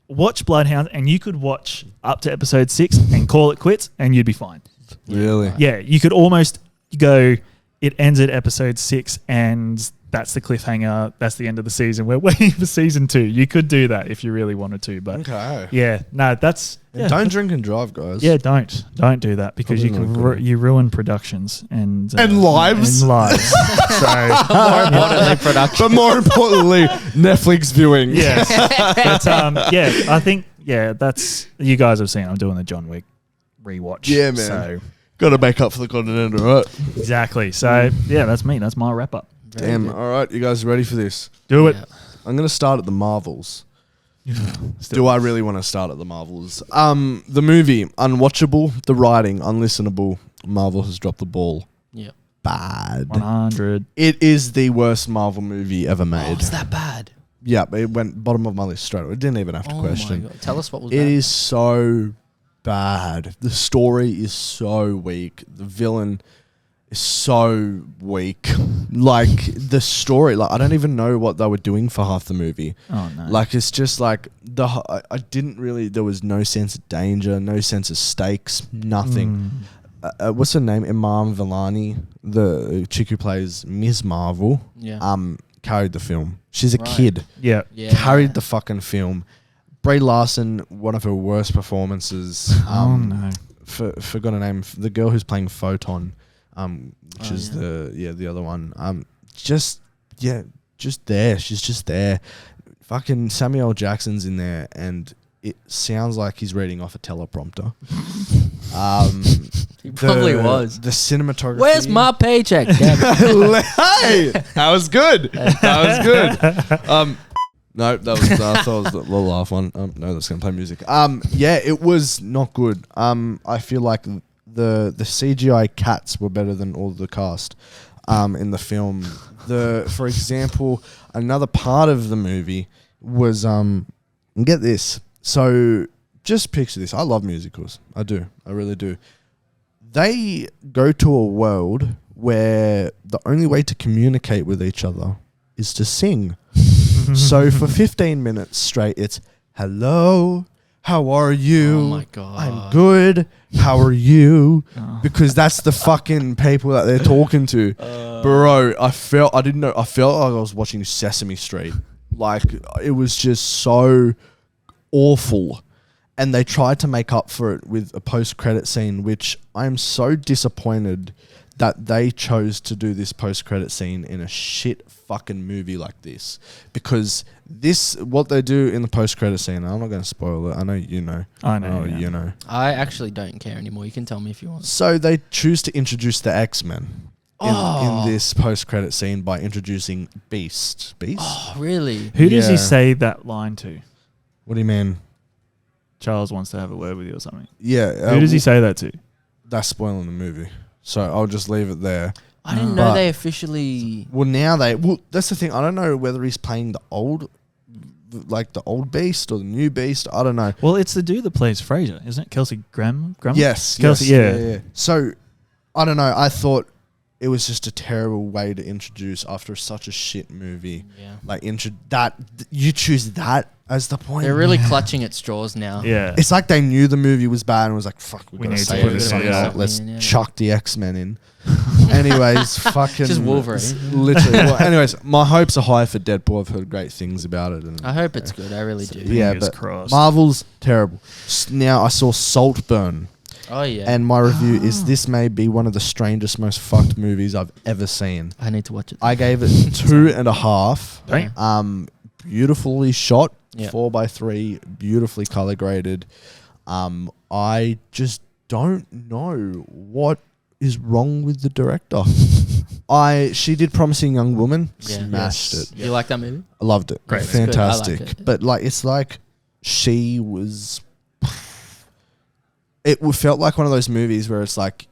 Watch Bloodhound, and you could watch up to episode 6 and call it quits, and you'd be fine. Really? Yeah, you could almost go. It ends at episode 6, and that's the cliffhanger. That's the end of the season. We're waiting for season 2. You could do that if you really wanted to, but yeah, no, that's don't drink and drive, guys. Yeah, don't do that because you ruin productions and lives. And lives. So more importantly, production. But more importantly, Netflix viewing. Yes, but I think that's you guys have seen. I'm doing the John Wick rewatch. Yeah, man. So got to make up for the Continental, right? Exactly. So yeah, that's me. That's my wrap up. Damn. All right, you guys ready for this? Do it. I'm going to start at the Marvels. Do I really want to start at the Marvels? The movie, unwatchable. The writing, unlistenable. Marvel has dropped the ball. Yeah. Bad. 100. It is the worst Marvel movie ever made. Oh, it's that bad. Yeah, but it went bottom of my list straight away. It didn't even have to question. My God. Tell us what was It bad. is so bad. The story is so weak. The villain is so weak. Like, the story, like, I don't even know what they were doing for half the movie. Oh, no. Like, it's just like, I didn't really, there was no sense of danger, no sense of stakes, nothing. What's her name? Iman Vellani, the chick who plays Ms. Marvel, carried the film. She's a kid. Yeah. Carried the fucking film. Brie Larson, one of her worst performances. Oh, no. Forgot her name. The girl who's playing Photon. which is the other one. Just there. She's just there. Fucking Samuel L. Jackson's in there, and it sounds like he's reading off a teleprompter. He probably was. The cinematography. Where's my paycheck? Hey, that was good. No, that was I thought it was the laugh one. No, that's gonna play music. Yeah, it was not good. I feel like the CGI cats were better than all the cast. In the film, for example, another part of the movie was get this. So just picture this. I love musicals. I do. I really do. They go to a world where the only way to communicate with each other is to sing. So for 15 minutes straight, it's hello, how are you? Oh my God. I'm good. How are you? Because that's the fucking people that they're talking to. Bro, I felt like I was watching Sesame Street. Like, it was just so awful. And they tried to make up for it with a post-credit scene, which I'm so disappointed that they chose to do this post-credit scene in a shit fucking movie like this. Because what they do in the post-credit scene, I'm not going to spoil it. I know you know. I know. You know. I actually don't care anymore. You can tell me if you want. So they choose to introduce the X-Men in this post-credit scene by introducing Beast. Oh, really? Who does he say that line to? What do you mean? Charles wants to have a word with you or something. Yeah. Who does he say that to? That's spoiling the movie. So I'll just leave it there. I didn't know they officially... Well, that's the thing. I don't know whether he's playing the old Beast or the new Beast. I don't know. Well, it's the dude that plays Fraser, isn't it? Kelsey Grammer? Yes. Kelsey, yeah. So, I don't know. I thought it was just a terrible way to introduce after such a shit movie. Yeah. Like, you choose that as the point. They're really clutching at straws now. Yeah. It's like they knew the movie was bad and was like, fuck, we gotta need to say put it. it in, Let's chuck the X-Men in. Anyways, fucking... Just Wolverine. Literally. Well, anyways, my hopes are high for Deadpool. I've heard great things about it. And I hope it's good. I really do. Yeah, Fingers but crossed. Marvel's terrible. Now, I saw Saltburn. Oh, yeah. And my review is this may be one of the strangest, most fucked movies I've ever seen. I need to watch it. I gave it 2.5. Damn. Beautifully shot. Yeah. 4:3, beautifully color graded. I just don't know what is wrong with the director. She did Promising Young Woman. Yeah. Smashed it. You like that movie? I loved it. Great. Fantastic. It's good. I like it. But like, it's like she was... It felt like one of those movies where it's like,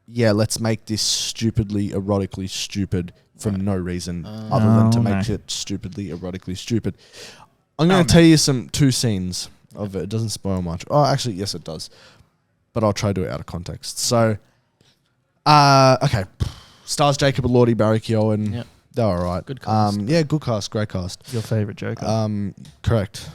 yeah, let's make this stupidly, erotically stupid for no reason other than to make it stupidly, erotically stupid. I'm going to tell you two scenes of it. It doesn't spoil much. Oh, actually, yes, it does. But I'll try to do it out of context. So, okay. Stars Jacob Elordi, Barry Keoghan. Yep. They're all right. Good cast. Yeah, good cast. Great cast. Your favourite Joker? Correct.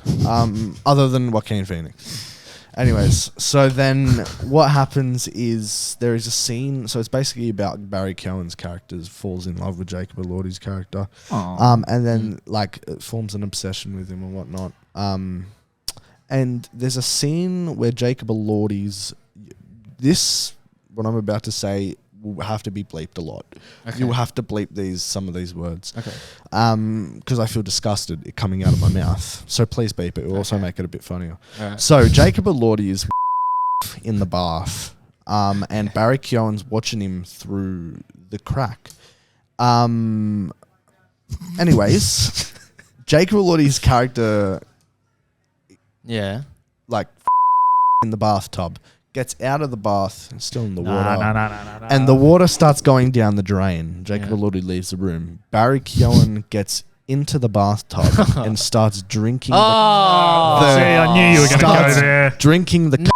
Other than Joaquin Phoenix. Anyways, so then what happens is there is a scene. So it's basically about Barry Keoghan's character falls in love with Jacob Elordi's character. Aww. And then it forms an obsession with him and whatnot. And there's a scene where Jacob Elordi's... what I'm about to say, will have to be bleeped a lot. Okay. You will have to bleep some of these words. Okay. Because I feel disgusted coming out of my mouth. So please beep it. It will also make it a bit funnier. Right. So Jacob Elordi is in the bath. And Barry Keoghan's watching him through the crack. Anyways, Jacob Elordi's character... Yeah. Like in the bathtub. Gets out of the bath and still in the water. No. And the water starts going down the drain. Jacob Elordi leaves the room. Barry Keoghan gets into the bathtub and starts drinking. See, I knew you were going to go there. Drinking the.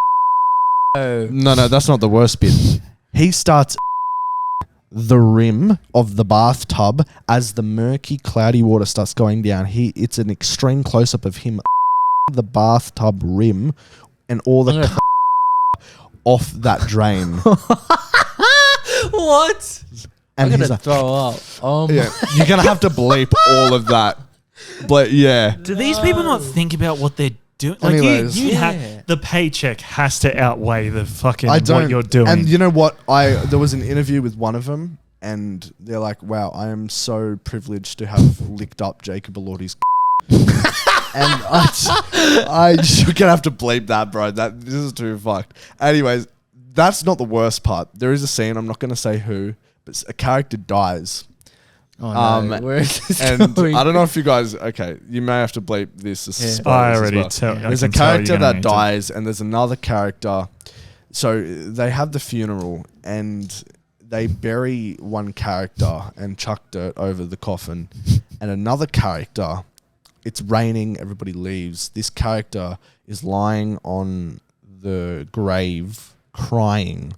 No, that's not the worst bit. He starts the rim of the bathtub as the murky, cloudy water starts going down. It's an extreme close up of him, the bathtub rim, and all the. Off that drain. What? And I'm he's gonna like, throw up. yeah, you're gonna have to bleep all of that. But yeah. Do these people not think about what they're doing? Anyways. You Yeah. the paycheck has to outweigh the fucking I don't. what you're doing. And you know what? There was an interview with one of them, and they're like, "Wow, I am so privileged to have licked up Jacob Elordi's." And you're gonna have to bleep that, bro. This is too fucked. Anyways, that's not the worst part. There is a scene. I'm not gonna say who, but a character dies. Oh no, where is this And going? I don't know if you guys. Okay, you may have to bleep this. As spoilers I as already well. tell. There's a character that dies, and there's another character. So they have the funeral, and they bury one character and chuck dirt over the coffin, and another character. It's raining. Everybody leaves. This character is lying on the grave, crying,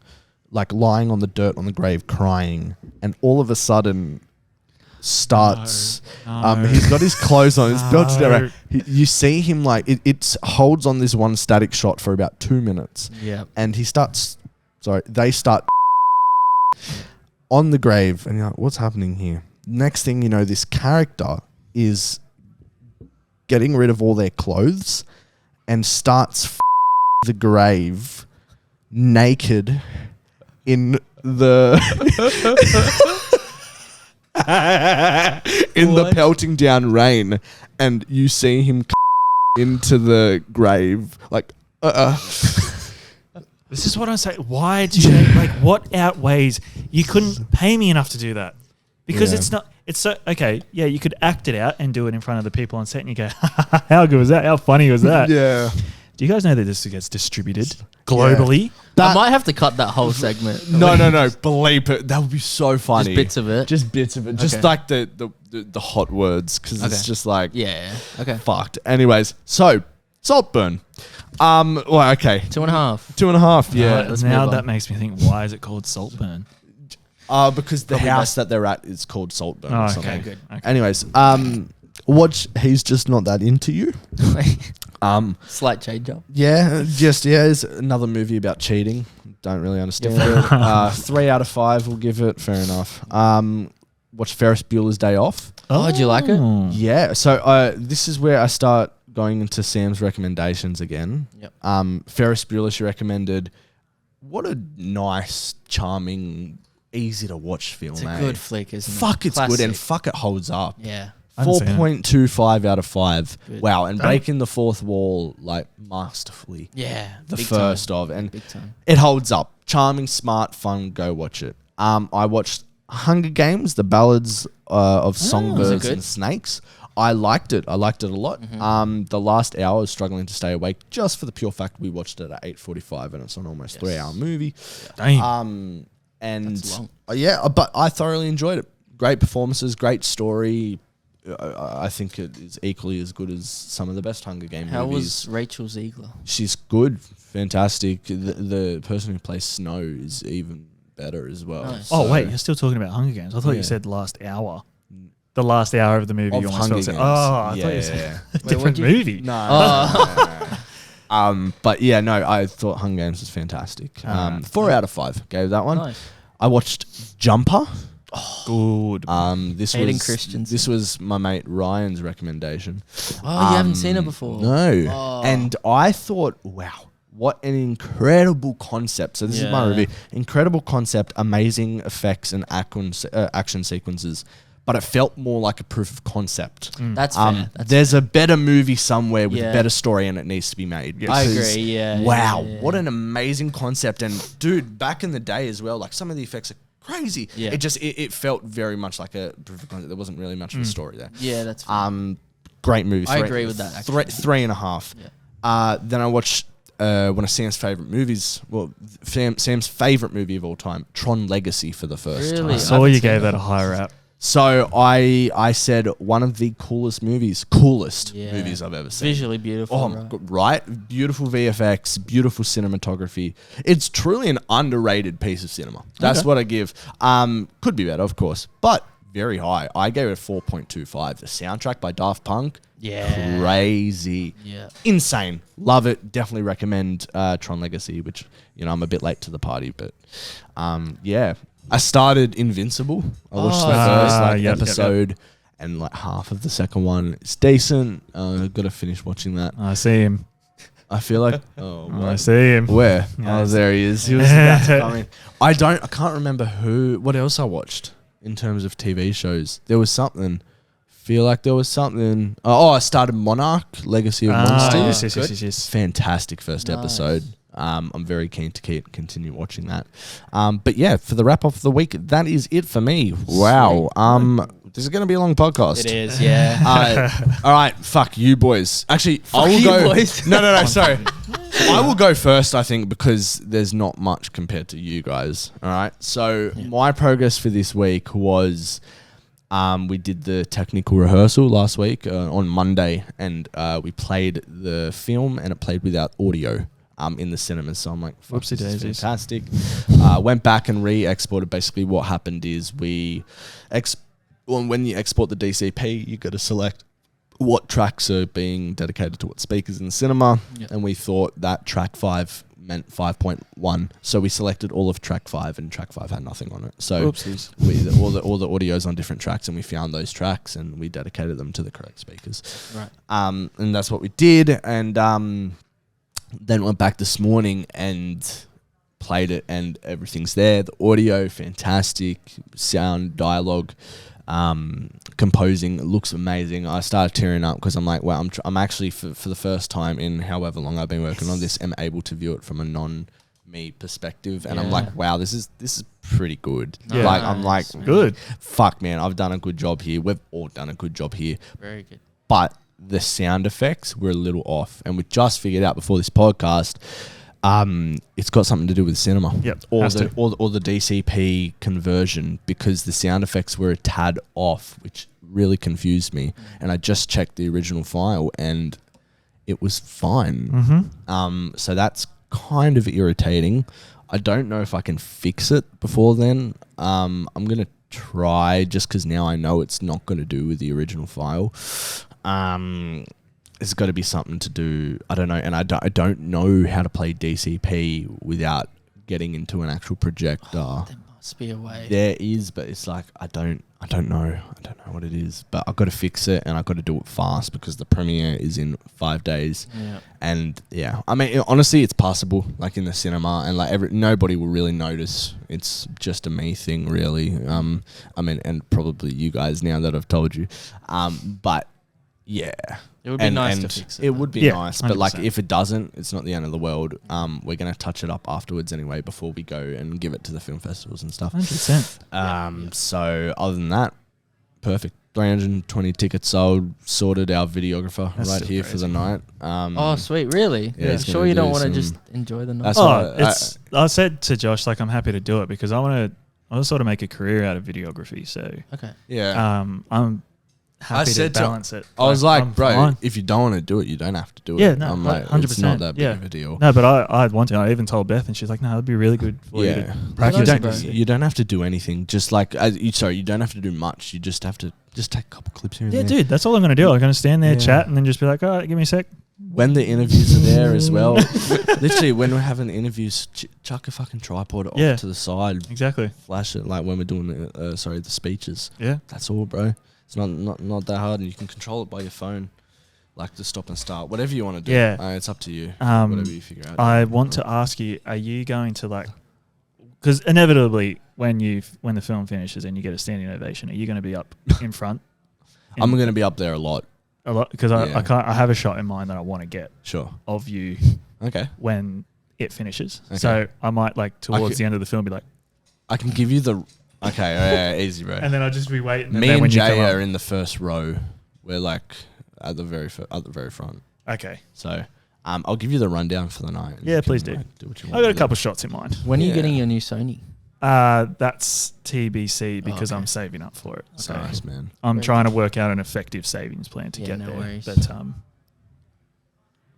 like lying on the dirt on the grave, crying, and all of a sudden starts. No. He's got his clothes on. His belt's down. You see him like it holds on this one static shot for about 2 minutes. Yeah. And he starts. Sorry, they start on the grave, and you're like, what's happening here? Next thing you know, this character is getting rid of all their clothes and starts the grave naked in the in the pelting down rain, and you see him into the grave like This is what I'm saying. Why do you like what outweighs? You couldn't pay me enough to do that because Yeah. it's not. It's so okay. Yeah, you could act it out and do it in front of the people on set, and you go, "How good was that? How funny was that?" yeah. Do you guys know that this gets distributed globally? I might have to cut that whole segment. No, bleep it. That would be so funny. Just bits of it. Just bits of it. Just Okay. like the hot words, because it's Okay. just like Yeah. Okay. fucked. Anyways, so Saltburn. Well, okay, 2.5. 2.5. Yeah, Let's now move on. that makes me think. Why is it called Saltburn? because the Probably house best- that they're at is called Saltburn. Oh, or okay, something. good. Okay. Anyways, he's just not that into you. Slight change up. Yeah, it's another movie about cheating. Don't really understand it. 3 out of 5 will give it. Fair enough. Watch Ferris Bueller's Day Off. Oh, do you like it? Yeah, so this is where I start going into Sam's recommendations again. Yep. Ferris Bueller, she recommended. What a nice, charming, easy to watch film. It's a good flick, isn't it? Fuck, it's good, and Classic. fuck, it holds up. Yeah. I haven't seen it. 4.25 out of 5. Good. Wow, and Damn. breaking the fourth wall like masterfully. Yeah. The big first time. of, and Big time. it holds up. Charming, smart, fun. Go watch it. I watched Hunger Games, the ballads of was it songbirds good? and snakes. I liked it. I liked it a lot. The last hour I was struggling to stay awake just for the pure fact we watched it at 8:45 and it's an almost 3-hour movie. Damn. And That's long. but I thoroughly enjoyed it. Great performances, great story. I think it is equally as good as some of the best Hunger Game How movies. was Rachel Ziegler? She's good, fantastic. The person who plays Snow is even better as well. Nice. Oh So- wait, you're still talking about Hunger Games. I thought Yeah. you said last hour. The last hour of the movie. Of you almost Hunger felt it. Games. Oh, I Yeah, thought you yeah, said yeah. a different what'd you- movie. No. But yeah, no, I thought Hunger Games was fantastic. 4 out of 5 gave that one. Nice. I watched Jumper. Good. Hayden Christensen. This was my mate Ryan's recommendation. Oh, you haven't seen it before? No. Oh. And I thought, wow, what an incredible concept. So this is my Yeah. review. Incredible concept, amazing effects and action sequences. But it felt more like a proof of concept. That's fair. That's There's a better movie somewhere with Yeah. a better story and it needs to be made. I because, agree, yeah, Wow, yeah. what an amazing concept. And dude, back in the day as well, like some of the effects are crazy. Yeah. It felt very much like a proof of concept. There wasn't really much of a story there. yeah, that's fair. Great movie. I agree with that, Three, actually. 3.5. Yeah. Then I watched one of Sam's favorite movies. Well, Sam's favorite movie of all time, Tron Legacy, for the first Really? I time. saw haven't you seen gave that that a high rap. So I said one of the coolest movies I've ever seen. Visually beautiful. Oh, right? right. Beautiful VFX, beautiful cinematography. It's truly an underrated piece of cinema. That's what I give. Could be better, of course, but very high. I gave it a 4.25. The soundtrack by Daft Punk, Yeah. crazy. Yeah. Insane. Love it. Definitely recommend Tron Legacy, which, I'm a bit late to the party, but yeah. I started Invincible. I watched the first yep. episode and like half of the second one. It's decent. Got to finish watching that. I see him. I feel like. I see him. Where? Yeah, oh, there he is. He was about to come in. I can't remember what else I watched in terms of TV shows. There was something. Feel like there was something. I started Monarch, Legacy of Monsters. Yes. Fantastic first episode. I'm very keen to continue watching that. But yeah, for the wrap up of the week, that is it for me. Wow. This is going to be a long podcast. It is, yeah. All right, fuck you boys. Actually, I will you go. boys. No, sorry. I will go first, I think, because there's not much compared to you guys. All right. So my progress for this week was we did the technical rehearsal last week on Monday, and we played the film, and it played without audio in the cinema. So I'm like, whoopsie daisies. Fantastic. Went back and re-exported. Basically, what happened is when you export the DCP, you got to select what tracks are being dedicated to what speakers in the cinema, and we thought that track 5 meant 5.1, so we selected all of track 5, and track 5 had nothing on it. So all the audio's on different tracks, and we found those tracks and we dedicated them to the correct speakers. Right. And that's what we did, and then went back this morning and played it, and everything's there. The audio, fantastic. Sound, dialogue, composing, it looks amazing. I started tearing up because I'm like, wow, I'm actually for the first time in however long I've been working on this, am able to view it from a non-me perspective, and I'm like, wow, this is pretty good. Yeah. Like I'm like, good. Fuck, man, I've done a good job here. We've all done a good job here. Very good. But the sound effects were a little off, and we just figured out before this podcast, it's got something to do with cinema. Yep. Or the DCP conversion, because the sound effects were a tad off, which really confused me. And I just checked the original file, and it was fine. So that's kind of irritating. I don't know if I can fix it before then. I'm gonna try, just because now I know it's not going to do with the original file. It's got to be something to do. I don't know, and I don't know how to play DCP without getting into an actual projector. There must be a way. There is, but it's like I don't know what it is. But I've got to fix it, and I've got to do it fast because the premiere is in 5 days. Yeah. And yeah, I mean, honestly, it's possible. Like in the cinema, and like nobody will really notice. It's just a me thing, really. I mean, and probably you guys now that I've told you. But yeah. It would be nice to fix it. It would be nice, 100%. but like if it doesn't, it's not the end of the world. We're gonna touch it up afterwards anyway before we go and give it to the film festivals and stuff. 100%. So other than that, perfect. 320 tickets sold. Sorted our videographer That's right still here crazy. for the night. Oh, sweet! Really? Yeah, he's Sure, gonna you don't do want to some- just enjoy the night. That's Oh, what I said to Josh, like, I'm happy to do it because I want to sort of make a career out of videography. So Okay. yeah. I'm happy to said to- balance it. I was like, I'm bro, fine. if you don't want to do it, you don't have to do it. Yeah, no, I'm like, 100%. it's not that big Yeah. of a deal. No, but I'd want to. I even told Beth, and she's like, "No, it'd be really good for you Yeah. to You practice." don't, you don't have to do anything. Just like, you don't have to do much. You just have to take a couple clips here and Yeah, there. dude, that's all I'm gonna do. I'm gonna stand there, Yeah. chat, and then just be like, "All right, give me a sec." When the interviews are there as well, literally when we're having interviews, chuck a fucking tripod off to the side, Exactly. flash it like when we're doing the speeches. Yeah. That's all, bro. It's not that hard, and you can control it by your phone, like the stop and start, whatever you want to do. Yeah. It's up to you. Whatever you figure out. I want to ask you: are you going to like? Because inevitably, when the film finishes and you get a standing ovation, are you going to be up in front? I'm going to be up there a lot. A lot because Yeah. I have a shot in mind that I want to get Sure. of you Okay. when it finishes. Okay. So I might like towards the end of the film be like, I can give you the. Okay, easy, bro. and then I'll just be waiting. Me then and when you come Jay up- are in the first row. We're like at the very front. Okay. So I'll give you the rundown for the night. Yeah, You please can, do. like, do what you I want got a with couple it. shots in mind. When are you Yeah. getting your new Sony? That's TBC because okay. I'm saving up for it. So Nice, man. I'm Very trying to work out an effective savings plan to Yeah, get no there. worries. But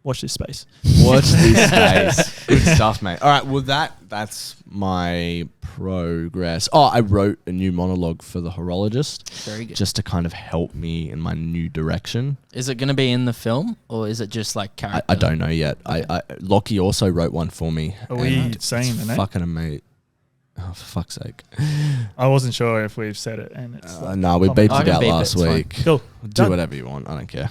watch this space. Watch this space. Good stuff, mate. All right, well that's my progress. Oh, I wrote a new monologue for the horologist Very good. just to kind of help me in my new direction. Is it going to be in the film or is it just like character? I don't know yet. I Lockie also wrote one for me. Are we and saying the it's name? fucking amazing. Oh, for fuck's sake. I wasn't sure if we've said it, and it's No, we beeped I it can out beep it, last it's fine. week. cool. Do Done. whatever you want. I don't care.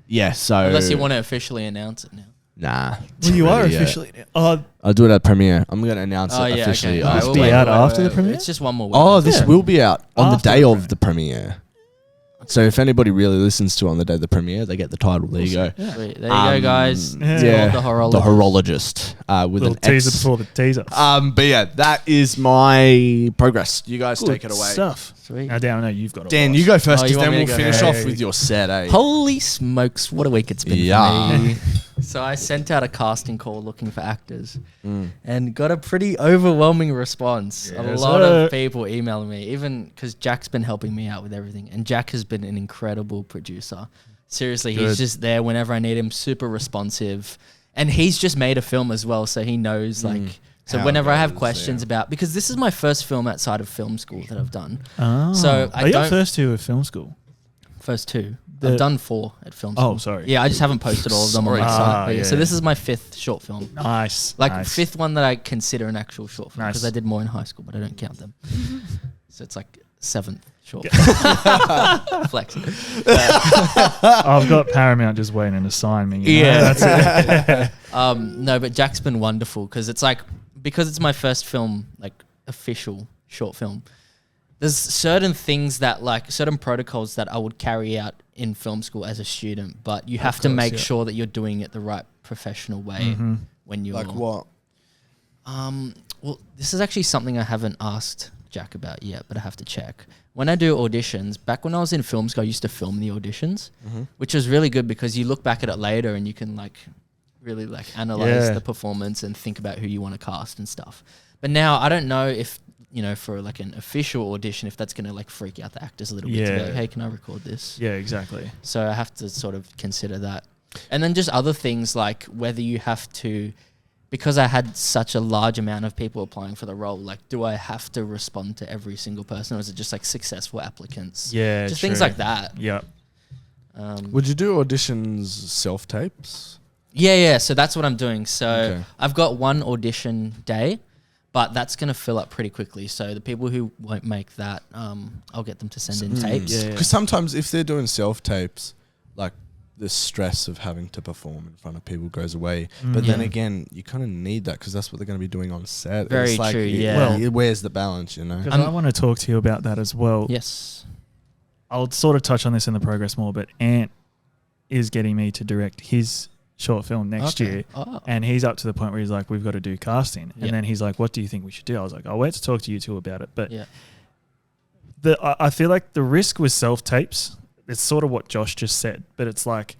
Yeah, so Unless you want to officially announce it now. Nah. Well, you are really, officially. Oh, I'll do it at premiere. I'm going to announce it officially. Okay. This be out after the premiere? It's just one more week. Oh, this will be out on the After day the of the premiere. So if anybody really listens to it on the day of the premiere, they get the title. There you go. Yeah. Sweet. There you go, guys. Yeah, The horologist. The horologist with Little an teaser X. before the teaser. But yeah, that is my progress. You guys Good take it away. stuff. Sweet. Now, Dan, I know you've got. Dan, you go first, Oh, because you want then me we'll to go finish first? off with your set. Eh? Holy smokes, what a week it's been Yeah. for me. So I sent out a casting call looking for actors and got a pretty overwhelming response. A Yes, lot sir. of people emailing me, even because Jack's been helping me out with everything. And Jack has been an incredible producer. Seriously, Good. he's just there whenever I need him, super responsive. And he's just made a film as well, so he knows like... So How it whenever I have goes, questions about... Because this is my first film outside of film school that I've done. Oh. So I Are your don't- first two at film school? First two. The- I've done 4 at film school. Oh, sorry. Yeah, I just haven't posted all of them on my Sorry. site. But yeah, yeah, so this yeah. is my 5th short film. Nice. Like nice. 5th one that I consider an actual short film because Nice. I did more in high school, but I don't count them. So it's like 7th short. Flex. I've got Paramount just waiting to sign me. You know? Yeah. That's it. No, but Jack's been wonderful because it's like because it's my first film, like official short film. There's certain things that like certain protocols that I would carry out in film school as a student, but you have to course, make yeah. sure that you're doing it the right professional way when you're Like what? Well, this is actually something I haven't asked Jack about yet, but I have to check. When I do auditions, back when I was in film school, I used to film the auditions, which was really good because you look back at it later and you can like really like analyze Yeah. the performance and think about who you want to cast and stuff. But now I don't know if, you know, for like an official audition, if that's going to like freak out the actors a little bit to be Yeah. like, hey, can I record this? Yeah, exactly. So I have to sort of consider that. And then just other things like whether you have to, because I had such a large amount of people applying for the role, like do I have to respond to every single person or is it just like successful applicants? Yeah, Just things true. like that. Yeah. Would you do auditions self-tapes? Yeah. So that's what I'm doing. So Okay. I've got one audition day, but that's going to fill up pretty quickly. So the people who won't make that, I'll get them to send in tapes. Yeah. Because sometimes if they're doing self-tapes, like the stress of having to perform in front of people goes away. But then Yeah. again, you kind of need that because that's what they're going to be doing on set. Very It's like, true, it- yeah. Well- where's the balance, you know? Because I want to talk to you about that as well. Yes. I'll sort of touch on this in the progress more, but Ant is getting me to direct his short film next Okay. year. Oh. And he's up to the point where he's like, we've got to do casting. And Yeah. then he's like, what do you think we should do? I was like, I'll wait to talk to you two about it. But Yeah. I feel like the risk with self-tapes, it's sort of what Josh just said, but it's like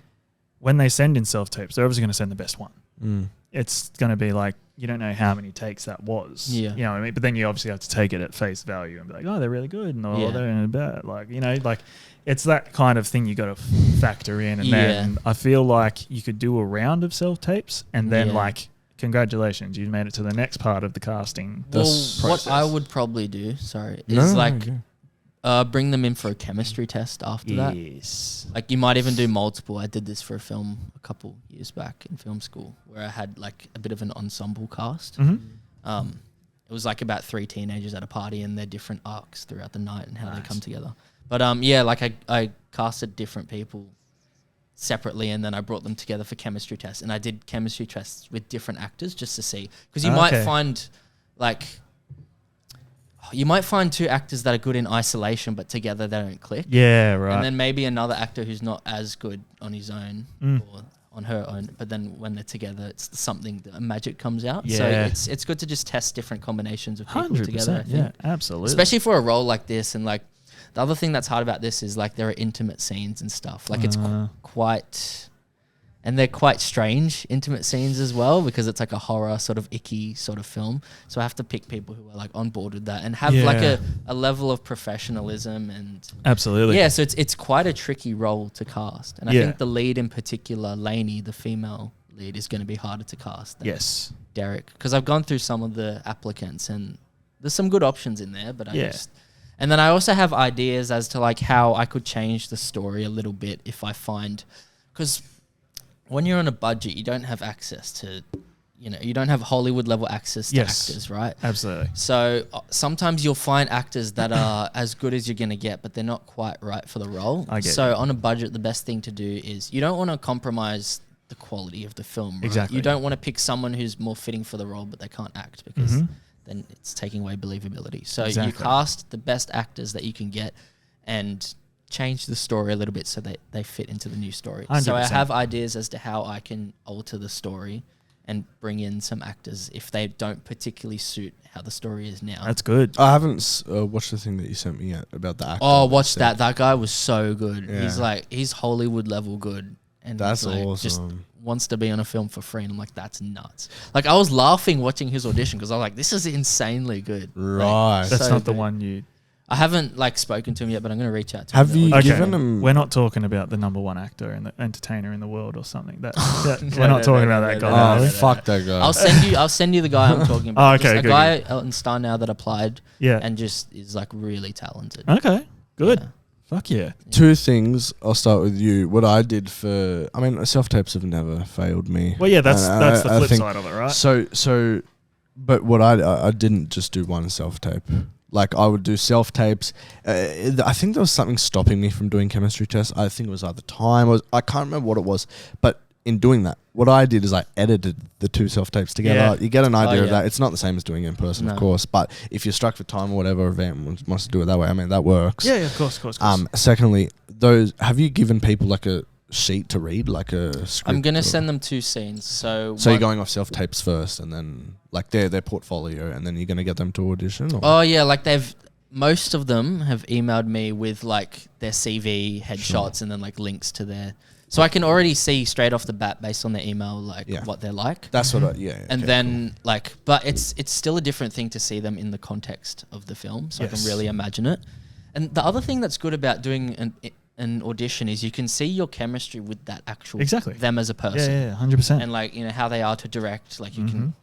when they send in self-tapes, they're obviously going to send the best one. It's going to be like, you don't know how many takes that was. Yeah. You know what I mean? But then you obviously have to take it at face value and be like, oh, they're really good. And Yeah. they're bad. Like, you know, like it's that kind of thing you got to factor in. And Yeah. then I feel like you could do a round of self-tapes and then Yeah. like, congratulations, you made it to the next part of the casting. Well, This what process. I would probably do, is No, like okay. bring them in for a chemistry test after that. Yes. Like you might even do multiple. I did this for a film a couple years back in film school where I had like a bit of an ensemble cast. Mm-hmm. It was like about 3 teenagers at a party and their different arcs throughout the night and how they Nice. come together. But yeah, like I casted different people separately and then I brought them together for chemistry tests. And I did chemistry tests with different actors just to see. Because you might Okay. find like... You might find 2 actors that are good in isolation, but together they don't click. Yeah, right. And then maybe another actor who's not as good on his own or on her own, but then when they're together, it's something that magic comes out. So Yeah. it's good to just test different combinations of people 100%. together. I think. Yeah, absolutely. Especially for a role like this, and like the other thing that's hard about this is like there are intimate scenes and stuff. Like it's quite. And they're quite strange, intimate scenes as well, because it's like a horror sort of icky sort of film. So I have to pick people who are like on board with that and have like Yeah. a level of professionalism and Absolutely. yeah. So it's quite a tricky role to cast, and I Yeah. think the lead in particular, Lainey, the female lead, is going to be harder to cast than Yes. Derek, because I've gone through some of the applicants and there's some good options in there, but and then I also have ideas as to like how I could change the story a little bit if I find, because when you're on a budget, you don't have access to, you don't have Hollywood level access to actors, right? Absolutely. So sometimes you'll find actors that are as good as you're going to get, but they're not quite right for the role. I get So you. on a budget, the best thing to do is you don't want to compromise the quality of the film. Right? Exactly. You don't want to pick someone who's more fitting for the role, but they can't act because then it's taking away believability. So you cast the best actors that you can get and change the story a little bit so that they fit into the new story. 100%. So I have ideas as to how I can alter the story and bring in some actors if they don't particularly suit how the story is now. That's good. I haven't watched the thing that you sent me yet about the actor. Oh, watch that. That guy was so good. Yeah. He's Hollywood level good. And That's like, awesome. Just wants to be on a film for free. And I'm like, that's nuts. Like, I was laughing watching his audition because I was like, this is insanely good. Right. Like, That's so not the good. one you... I haven't like spoken to him yet, but I'm going to reach out to him. Have you Okay, given him... we're not talking about the number one actor and the entertainer in the world or something. We're not talking about that guy. are we? Fuck that guy. I'll send you the guy I'm talking about. Oh, okay, Just a good, guy Elton Star now that applied Yeah. and just is like really talented. Okay. Good. Yeah. Fuck yeah. Two things. I'll start with you. What I did self-tapes have never failed me. Well, yeah, that's the I flip think- side of it, right? But what I didn't just do one self-tape. Like, I would do self-tapes. I think there was something stopping me from doing chemistry tests. I think it was either time. I can't remember what it was. But in doing that, what I did is I edited the two self-tapes together. Yeah. You get an idea of yeah. that. It's not the same as doing it in person, No. of course. But if you're struck for time or whatever, event wants to do it that way, I mean, that works. Yeah, of course. Secondly, have you given people like a sheet to read, like a script? I'm going to send them 2 scenes. So You're going off self-tapes first and then like their portfolio and then you're going to get them to audition? Or? Oh yeah, like most of them have emailed me with like their CV, headshots, and then like links to their. So I can already see straight off the bat based on their email what they're like. That's what And then but it's still a different thing to see them in the context of the film, so I can really imagine it. And the other thing that's good about doing an audition is you can see your chemistry with that actual them as a person. Yeah, 100%. And like, how they are to direct, like you can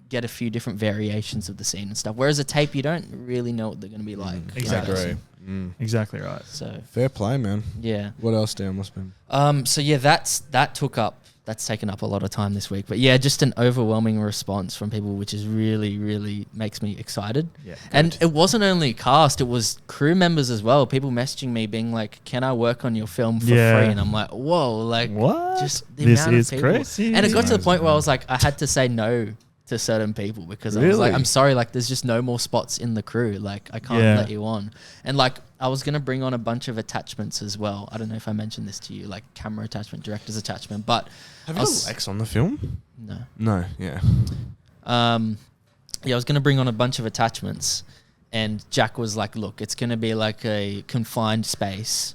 get a few different variations of the scene and stuff. Whereas a tape, you don't really know what they're going to be like. Exactly. Exactly right. So fair play, man. yeah. What else, Dan? What's been? So yeah, that's taken up a lot of time this week. But yeah, just an overwhelming response from people, which is really, really makes me excited. Yeah. And it wasn't only cast, it was crew members as well. People messaging me being like, can I work on your film for free? And I'm like, whoa, like what? Just the This amount is of people. crazy. And it got to the point where I was like, I had to say no to certain people because I was like, I'm sorry, like there's just no more spots in the crew. Like I can't let you on. And like I was going to bring on a bunch of attachments as well. I don't know if I mentioned this to you, like camera attachment, director's attachment, but Have you got Lex on the film? No, yeah. I was going to bring on a bunch of attachments and Jack was like, look, it's going to be like a confined space.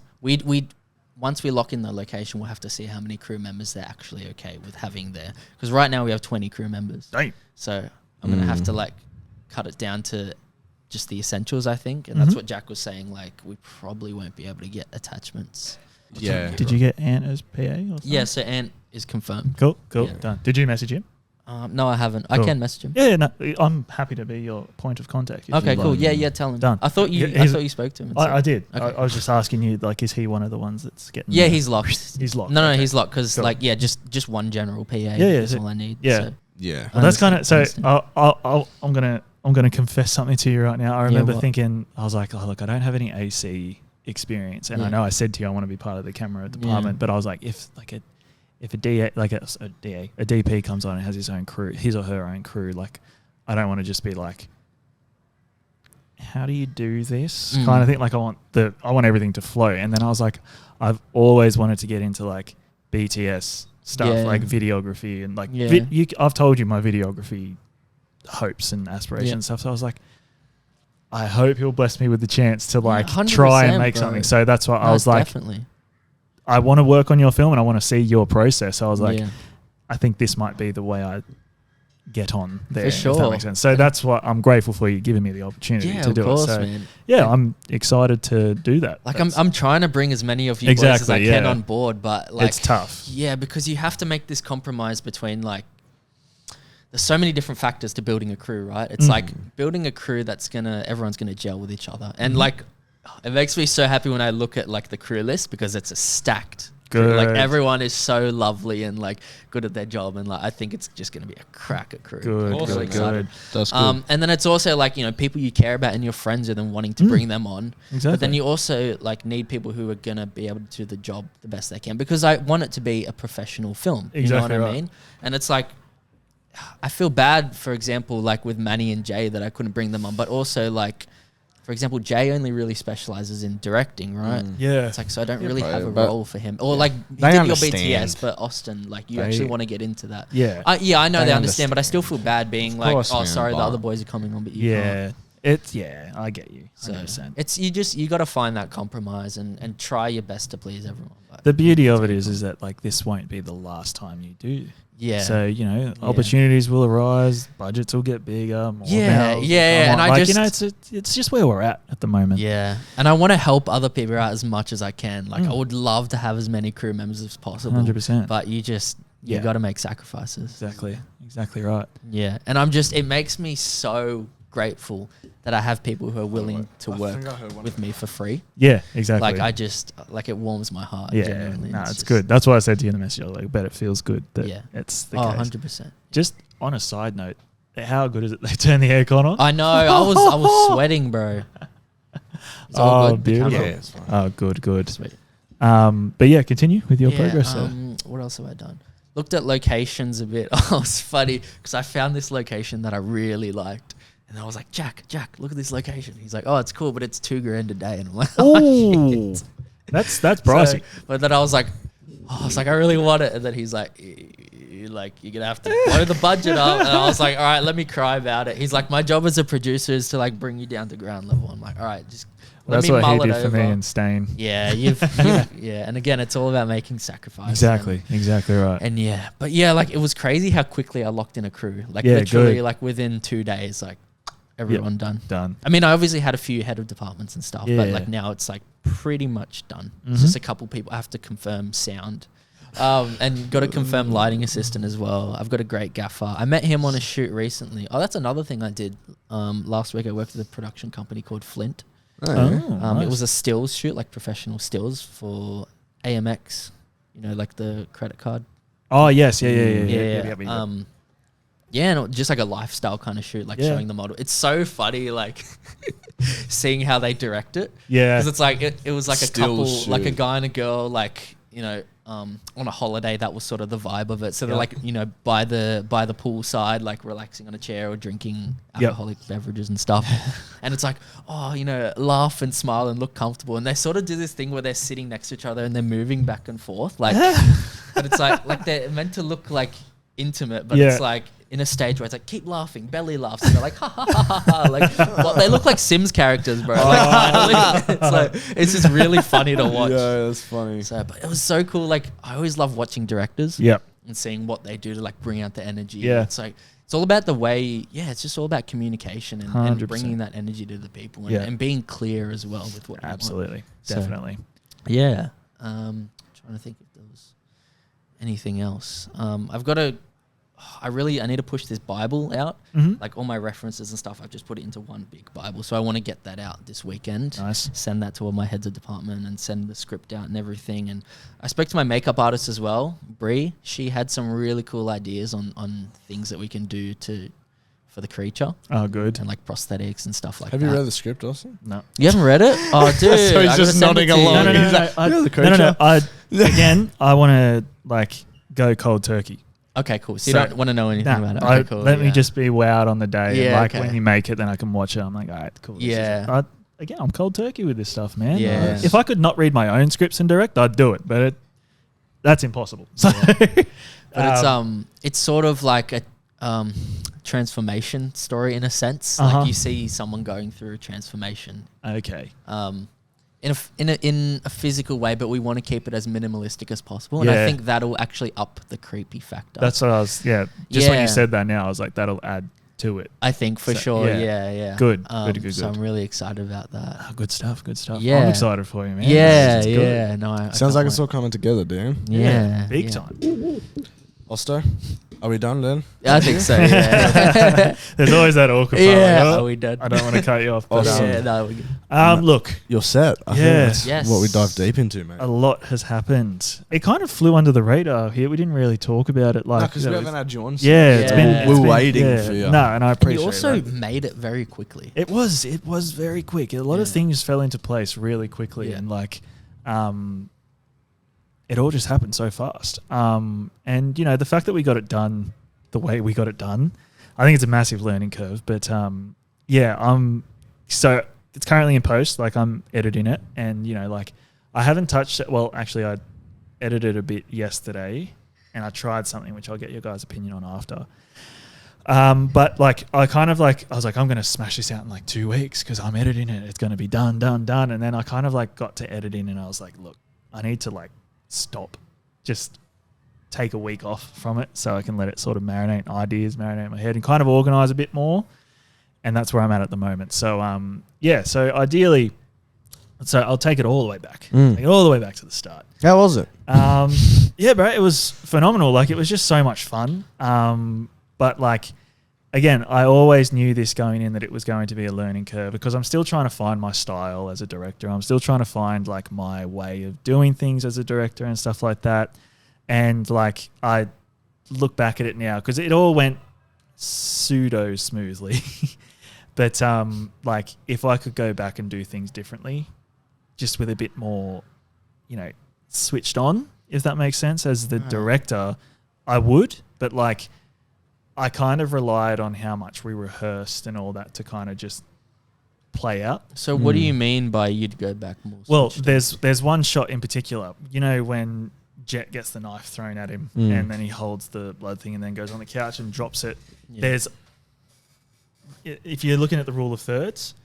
Once we lock in the location, we'll have to see how many crew members they're actually okay with having there. Because right now we have 20 crew members. Damn. So I'm going to have to like cut it down to just the essentials, I think. And that's what Jack was saying. Like, we probably won't be able to get attachments. Yeah. Did you get Ant as PA or something? Yeah, so Ant is confirmed. Cool. Yeah. Done. Did you message him? No, I haven't. Cool. I can message him. Yeah, no, I'm happy to be your point of contact. Okay, cool. Like. Yeah, tell him. Done. I thought you spoke to him. and I said- did. Okay. I was just asking you, like, is he one of the ones that's getting... Yeah, he's locked. He's locked. No, okay. he's locked because, Cool. just one general PA. yeah, That's so- all I need. yeah. So. Yeah. Well, that's kind of... So Understand. I'm gonna confess something to you right now. I remember what? thinking, I was like, oh, look, I don't have any AC experience. And I know I said to you I want to be part of the camera department, but I was like, if a DP comes on and has his or her own crew, like, I don't want to just be like, how do you do this kind of thing? Like, I want everything to flow. And then I was like, I've always wanted to get into like BTS stuff, like videography and like I've told you my videography hopes and aspirations and stuff. So I was like, I hope he'll bless me with the chance to like try and make something. So that's why I was like, definitely. I want to work on your film and I want to see your process. So I was like, I think this might be the way I get on there. For sure. If that makes sense. So that's what I'm grateful for you giving me the opportunity to do it. So man. I'm excited to do that. Like I'm trying to bring as many of you boys as I can on board, but like it's tough. Yeah, because you have to make this compromise between like there's so many different factors to building a crew, right? It's like building a crew that's everyone's gonna gel with each other. And like it makes me so happy when I look at like the crew list because it's a stacked Good. Like everyone is so lovely and like good at their job, and like I think it's just going to be a cracker crew. Good. Awesome, Really excited. Good. That's good. And then it's also like, you know, people you care about and your friends are then wanting to bring them on. Exactly. But then you also like need people who are going to be able to do the job the best they can, because I want it to be a professional film. Exactly, you know what I right. mean? And it's like, I feel bad, for example, like with Manny and Jay that I couldn't bring them on, but also like, for example, Jay only really specializes in directing, right? Yeah. It's like, so I don't Yeah, really bro, have a but- role for him. Or like, he They did your understand. BTS, but Austin, like you They- actually want to get into that. Yeah. I know They they understand, but I still feel bad being like, course, oh, man, sorry, the but- other boys are coming on, but you can't. I get you. So 100%. it's you got to find that compromise and try your best to please everyone. But The beauty of it is that like this won't be the last time you do. yeah, So, you know, opportunities will arise, budgets will get bigger, more Yeah, mouths will yeah, come and on. I like, you just- know, it's just where we're at the moment. yeah, and I want to help other people out as much as I can. Like I would love to have as many crew members as possible, 100%. but you Yeah. got to make sacrifices. Exactly right. Yeah, and it makes me so grateful that I have people who are willing to work with me for free. Yeah, exactly. Like it warms my heart. yeah, genuinely. no, It's it's just- good. That's why I said to you in the message, I was like, I bet it feels good that Yeah. it's the Oh, case. 100%. Just on a side note, how good is it they turn the aircon on? I know. I was sweating, bro. It's all good. The beautiful. camera. Yeah, it's fine. Oh, good. Sweet. But yeah, continue with your Yeah, progress there. what else have I done? Looked at locations a bit. Oh, it's funny because I found this location that I really liked. And I was like, Jack, look at this location. He's like, oh, it's cool, but it's $2,000 a day. And I'm like, Ooh, shit. that's pricey. But then I was like, I really want it. And then he's like, you're gonna have to blow the budget up. And I was like, all right, let me cry about it. He's like, my job as a producer is to like bring you down to ground level. I'm like, all right, just let That's me what mull he it did for over. me in Stain. Yeah, yeah. And again, it's all about making sacrifices. Exactly right. And yeah, but yeah, like it was crazy how quickly I locked in a crew. Like Yeah, literally, good. like within 2 days, like everyone done. Done. I mean, I obviously had a few head of departments and stuff, but Yeah. like now it's like pretty much done. Mhm. It's just a couple people. I have to confirm sound. And got to confirm lighting assistant as well. I've got a great gaffer. I met him on a shoot recently. Oh, that's another thing I did. Last week I worked with a production company called Flint. Oh, yeah. It nice. was a stills shoot, like professional stills for AMX. You know, like the credit card. Oh yes, yeah. And just like a lifestyle kind of shoot, like Yeah. showing the model. It's so funny, like seeing how they direct it. Yeah. Because it's like it was like a Still couple, like a shoot. guy and a girl, like you know, on a holiday. That was sort of the vibe of it. So they're Yeah. like, you know, by the pool side, like relaxing on a chair or drinking Yep. alcoholic beverages and stuff. And it's like, oh, you know, laugh and smile and look comfortable. And they sort of do this thing where they're sitting next to each other and they're moving back and forth, like. But it's like they're meant to look like intimate, but Yeah. it's like in a stage where it's like keep laughing, belly laughs, and they're like ha ha ha ha ha. Like well, they look like Sims characters, bro. Like finally, it's like it's just really funny to watch. Yeah, that's funny. So, but it was so cool. Like I always love watching directors Yep. and seeing what they do to like bring out the energy. Yeah. It's like it's all about the way. Yeah, it's just all about communication and 100%. bringing that energy to the people and, Yeah. and being clear as well with what you want. Absolutely. So- Definitely. Yeah. Trying to think if there was anything else. I need to push this Bible out. Mhm. Like all my references and stuff, I've just put it into one big Bible. So I want to get that out this weekend. Nice. Send that to all my heads of department and send the script out and everything. And I spoke to my makeup artist as well, Bree. She had some really cool ideas on things that we can do for the creature Oh, good. and like prosthetics and stuff like Have that. you read the script, Austin? No. You haven't read it? Oh, dude. So he's I just gotta send it nodding to you. along. No. He's like, I, "You're the no. creature." I want to like go cold turkey. Okay, cool. So you So- don't want to know anything about it. I- Okay, cool. let me yeah. just be wowed on the day. And Yeah, like okay. when you make it, then I can watch it. I'm like, all right, cool. This is Yeah. it. Again, I'm cold turkey with this stuff, man. Yeah. If I could not read my own scripts and direct, I'd do it, but that's impossible. So, But it's sort of like a transformation story in a sense. Uh-huh. Like you see someone going through a transformation, okay. in a physical way, but we want to keep it as minimalistic as possible. And I Yeah. think that'll actually up the creepy factor. That's what I was, Just when Yeah. you said that now, I was like, that'll add to it. I think for So, sure. yeah. Yeah. Good, good. So I'm really excited about that. Oh, good stuff. Yeah. I'm excited for you, man. Yeah. It's good. Yeah. No, I Sounds can't like it's wait. all coming together, Dan. Yeah. Big yeah. time. Osto? Are we done then? I think so. Yeah. There's always that awkward part. Yeah. Like, Are we done? I don't want to cut you off. But, Awesome. Yeah. No. We look, You're set. I think that's Yes. what we dive deep into, mate. a lot has happened. It kind of flew under the radar here. We didn't really talk about it. Like, because we haven't had you on. yeah, it's Yeah. been. We're it's been- waiting yeah. for you. No, and I And appreciate you also that. made it very quickly. It was very quick. A lot of Yeah. things fell into place really quickly, Yeah. and like, it all just happened so fast. And you know, the fact that we got it done the way we got it done, I think it's a massive learning curve. But yeah, so it's currently in post. Like I'm editing it, and you know, like I haven't touched it. Well, actually, I edited a bit yesterday, and I tried something which I'll get your guys' opinion on after. But like I was like, I'm gonna smash this out in like 2 weeks because I'm editing it. It's gonna be done. And then I kind of like got to editing, and I was like, look, I need to like stop, just take a week off from it so I can let it sort of marinate in my head and kind of organize a bit more. And that's where I'm at the moment. So yeah, so ideally, so I'll take it all the way back. Take it all the way back to the start. How was it? Yeah, bro, it was phenomenal. Like, it was just so much fun. But like, again, I always knew this going in, that it was going to be a learning curve, because I'm still trying to find my style as a director. I'm still trying to find like my way of doing things as a director and stuff like that. And like, I look back at it now because it all went pseudo smoothly. But like, if I could go back and do things differently, just with a bit more, you know, switched on, if that makes sense, as the director, I would. But like, I kind of relied on how much we rehearsed and all that to kind of just play out. So what do you mean by you'd go back more? Well, switched on? there's one shot in particular, you know, when Jet gets the knife thrown at him and then he holds the blood thing and then goes on the couch and drops it. Yeah. There's, if you're looking at the rule of thirds,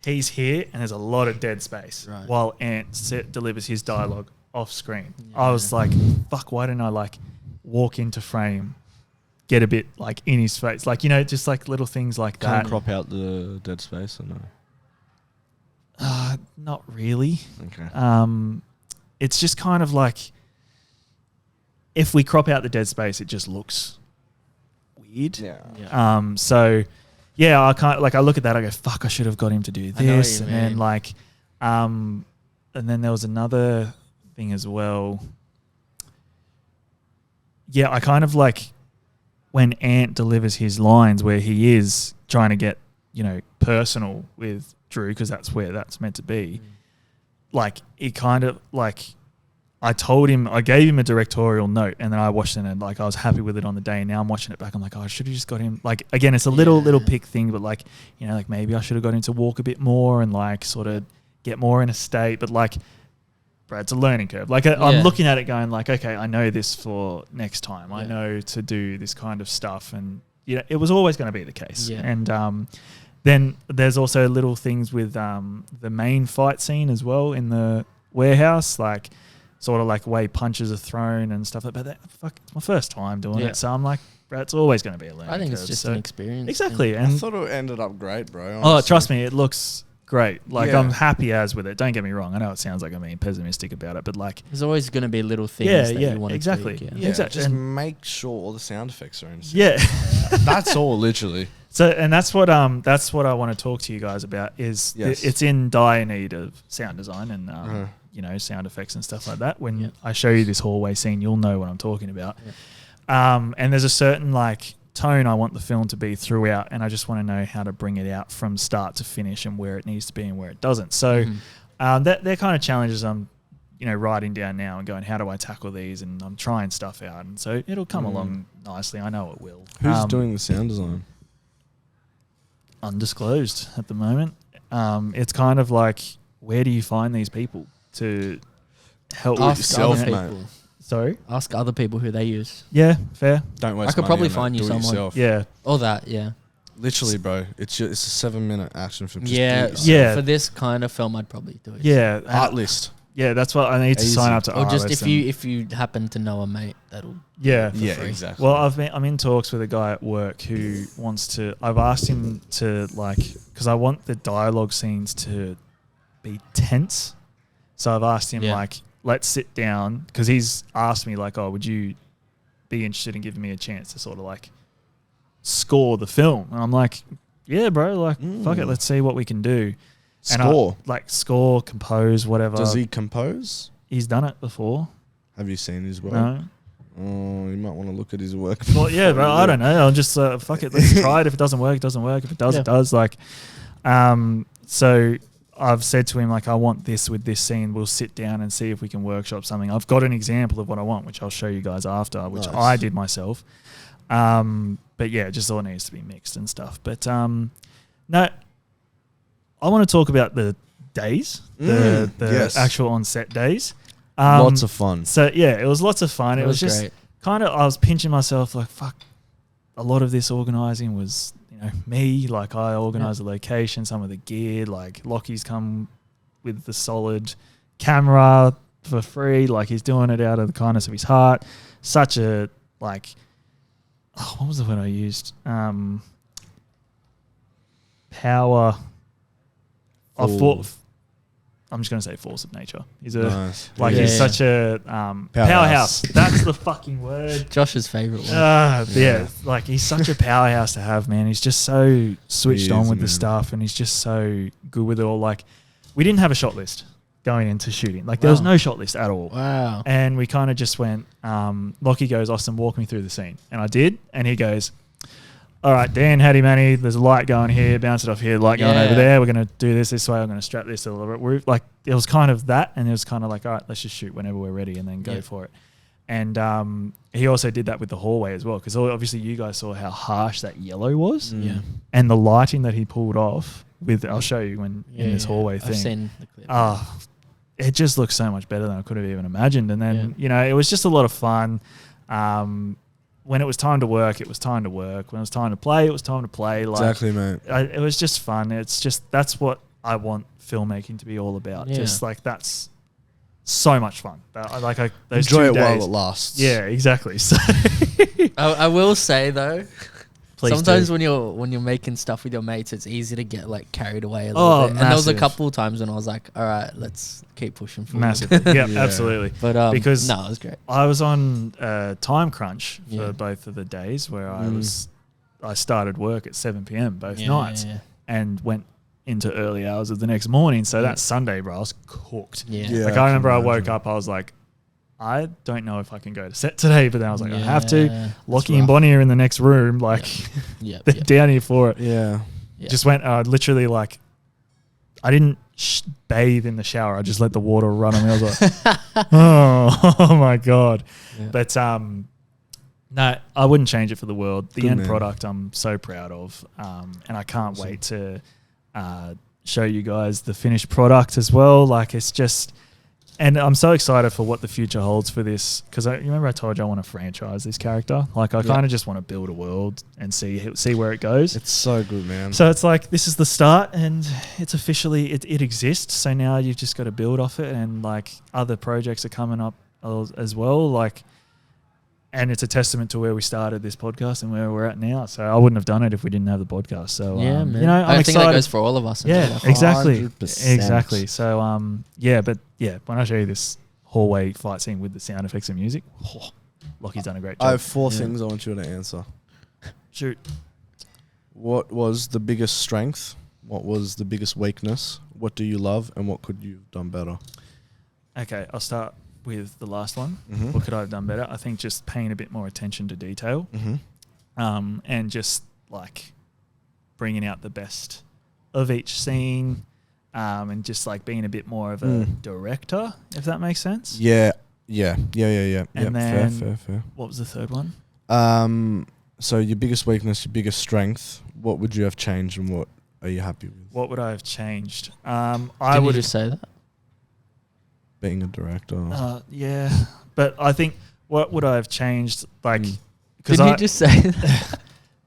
he's here and there's a lot of dead space while Ant delivers his dialogue off screen. Yeah. I was like, fuck, why didn't I like walk into frame, get a bit like in his face, like, you know, just like little things like Can't that. crop out the dead space or no? Not really. Okay. It's just kind of like, if we crop out the dead space, it just looks weird. Yeah. So yeah, I can't, like, I look at that, I go, fuck, I should have got him to do I know what this. you And then mean. like, and then there was another thing as well. Yeah, I kind of like, when Ant delivers his lines where he is trying to get, you know, personal with Drew, because that's where that's meant to be. Like, it kind of like, I gave him a directorial note, and then I watched it and like I was happy with it on the day. And now I'm watching it back, I'm like, oh, I should have just got him. Like, again, it's a little pick thing, but like, you know, like maybe I should have got him to walk a bit more and like sort of get more in a state. But like, bro, it's a learning curve. Like, I'm looking at it going like, okay, I know this for next time. I know to do this kind of stuff, and you know, it was always going to be the case. Yeah. And then there's also little things with the main fight scene as well in the warehouse, like sort of like way punches are thrown and stuff like that. Fuck, it's my first time doing it, so I'm like, bro, it's always going to be a learning I think curve. it's just an experience. Exactly. I And thought it ended up great, bro. oh, honestly. trust me, it looks great. Like, Yeah. I'm happy as with it. Don't get me wrong. I know it sounds like I'm being pessimistic about it, but like, There's always going to be little things that you want to exactly. tweak, Yeah, Exactly. just And- make sure all the sound effects are in sync. yeah. That's all, literally. So, and that's what I want to talk to you guys about is Yes. it's in dire need of sound design and you know, sound effects and stuff like that. When I show you this hallway scene, you'll know what I'm talking about. And there's a certain like tone I want the film to be throughout, and I just want to know how to bring it out from start to finish and where it needs to be and where it doesn't. So they're kind of challenges I'm, you know, writing down now and going, how do I tackle these? And I'm trying stuff out, and so it'll come along nicely. I know it will. Who's doing the sound design? Undisclosed at the moment. It's kind of like, where do you find these people to help with Ask yourself, other mate. people. Sorry? Ask other people who they use. Yeah, fair. Don't waste I could money probably on that. find you Do it someone. yourself. Yeah. All that, yeah. Literally, bro. It's a 7-minute action film. Just do it Yeah, yourself. Yeah. For this kind of film, I'd probably do it. Yeah. Art list. Yeah, that's what I need to Easy. sign up to. Or just Artlist if you happen to know a mate, that'll. Yeah. Yeah, free. exactly. Well, I'm in talks with a guy at work who wants to. I've asked him to like, because I want the dialogue scenes to be tense. So I've asked him like, let's sit down, because he's asked me like, oh, would you be interested in giving me a chance to sort of like score the film? And I'm like, yeah, bro, like fuck it, let's see what we can do. Score? Score, compose, whatever. Does he compose? He's done it before. Have you seen his work? No. Oh, you might want to look at his work. Well, yeah, bro, I don't know. I'll just, fuck it, let's try it. If it doesn't work, it doesn't work. If it does, it does. Like, so I've said to him, like, I want this with this scene. We'll sit down and see if we can workshop something. I've got an example of what I want, which I'll show you guys after, which I did myself. But yeah, it just all needs to be mixed and stuff. But no, I want to talk about the days, the actual on-set days. Lots of fun. So yeah, it was lots of fun. It was just great. Kind of, I was pinching myself like, fuck, a lot of this organising was, me. Like I organised the location, some of the gear, like Lockie's come with the solid camera for free. Like he's doing it out of the kindness of his heart. Such a, like, what was the word I used? Power. I'm just going to say force of nature. He's he's such a powerhouse. That's the fucking word. Josh's favourite one. Yeah, like he's such a powerhouse to have, man. He's just so switched on with the stuff, and he's just so good with it all. Like, we didn't have a shot list going into shooting. Like, there was no shot list at all. Wow. And we kind of just went, Lockie goes, Austin, walk me through the scene. And I did, and he goes, all right, Dan, Hattie Manny, there's a light going here, bounce it off here, light going over there. We're going to do this way. I'm going to strap this to the roof. Like, it was kind of that, and it was kind of like, all right, let's just shoot whenever we're ready and then go for it. And he also did that with the hallway as well, because obviously you guys saw how harsh that yellow was. Yeah. And the lighting that he pulled off with, I'll show you in this hallway thing. I've seen the clip. It just looks so much better than I could have even imagined. And then, it was just a lot of fun. When it was time to work, it was time to work. When it was time to play, it was time to play. Like, exactly, mate. It was just fun. It's just, that's what I want filmmaking to be all about. Yeah. Just like, that's so much fun. Those Enjoy 2 it days, while it lasts. Yeah, exactly. So I will say though, Please sometimes do. when you're making stuff with your mates, it's easy to get like carried away a little bit. And there was a massive. couple of times when I was like, all right, let's keep pushing forward. Massively. Yeah, absolutely. But because no, it was great. I was on time crunch for both of the days where I started work at 7 p.m. both nights and went into early hours of the next morning. So that Sunday, bro, I was cooked. Yeah. Like I remember I woke up, I was like, I don't know if I can go to set today, but then I was like, I have to. Lockie and Bonnie are in the next room. Like, they're down here for it. Yeah. Just went, literally, like, I didn't bathe in the shower. I just let the water run on me. I was like, oh my God. Yeah. But, no, I wouldn't change it for the world. The end product I'm so proud of. And I can't wait to show you guys the finished product as well. Like, it's just... And I'm so excited for what the future holds for this, because you remember I told you I want to franchise this character. Like I kind of just want to build a world and see where it goes. It's so good, man. So it's like this is the start, and it's officially it exists. So now you've just got to build off it, and like other projects are coming up as well. Like, and it's a testament to where we started this podcast and where we're at now. So I wouldn't have done it if we didn't have the podcast. So man. I'm I excited. think that goes for all of us. Yeah, exactly. 100%. Exactly. So when I show you this hallway fight scene with the sound effects and music, Lockie's done a great job. I have 4 things I want you to answer. Shoot. What was the biggest strength? What was the biggest weakness? What do you love? And what could you have done better? Okay, I'll start with the last one. Mm-hmm. What could I have done better? I think just paying a bit more attention to detail, and just like bringing out the best of each scene, and just like being a bit more of a director, if that makes sense. Yeah. And then fair. What was the third one? So your biggest weakness, your biggest strength. What would you have changed, and what are you happy with? What would I have changed? I would just say that. Being a director. Yeah, but I think what would I have changed? Like, didn't you just say that?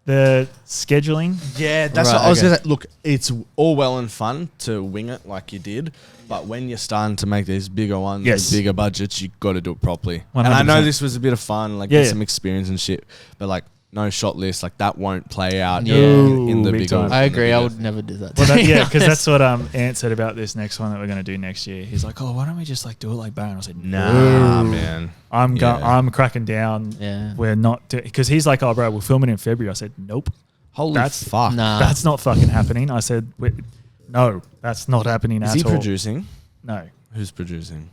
The scheduling. Yeah, that's what I was gonna. Look, it's all well and fun to wing it like you did, but when you're starting to make these bigger ones, with bigger budgets, you got to do it properly. 100%. And I know this was a bit of fun, like get some experience and shit. But like, no shot list, like that won't play out Yeah. in the Big big. time. I agree. I would never do that. Well, because that's what Ant said about this next one that we're going to do next year. He's like, "Oh, why don't we just like do it like Barren?" I said, Nah, "No, man. I'm cracking down. Yeah. We're not because he's like, "Oh, bro, we'll film it in February." I said, "Nope, Holy fuck. Nah. that's not fucking happening." I said, "No, that's not happening Is at he all." producing? No, Who's producing?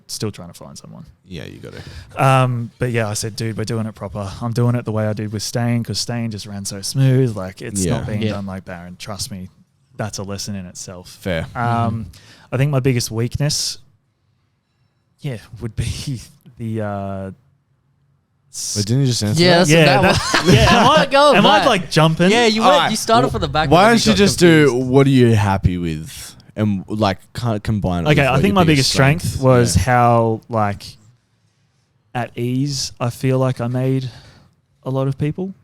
still trying to find someone. Yeah, you got to. But yeah, I said, dude, we're doing it proper. I'm doing it the way I did with Stain because Stain just ran so smooth. Like it's not being done like Barren. Trust me, that's a lesson in itself. Fair. I think my biggest weakness, would be the. Wait, didn't you just answer Yeah, that? that's Am I like jumping? Yeah, you Alright. You started from the back. Why and don't then you just got do what are you happy with and like kind of combine it? Okay, with I what think your my biggest strength was Yeah. how like at ease I feel like I made a lot of people.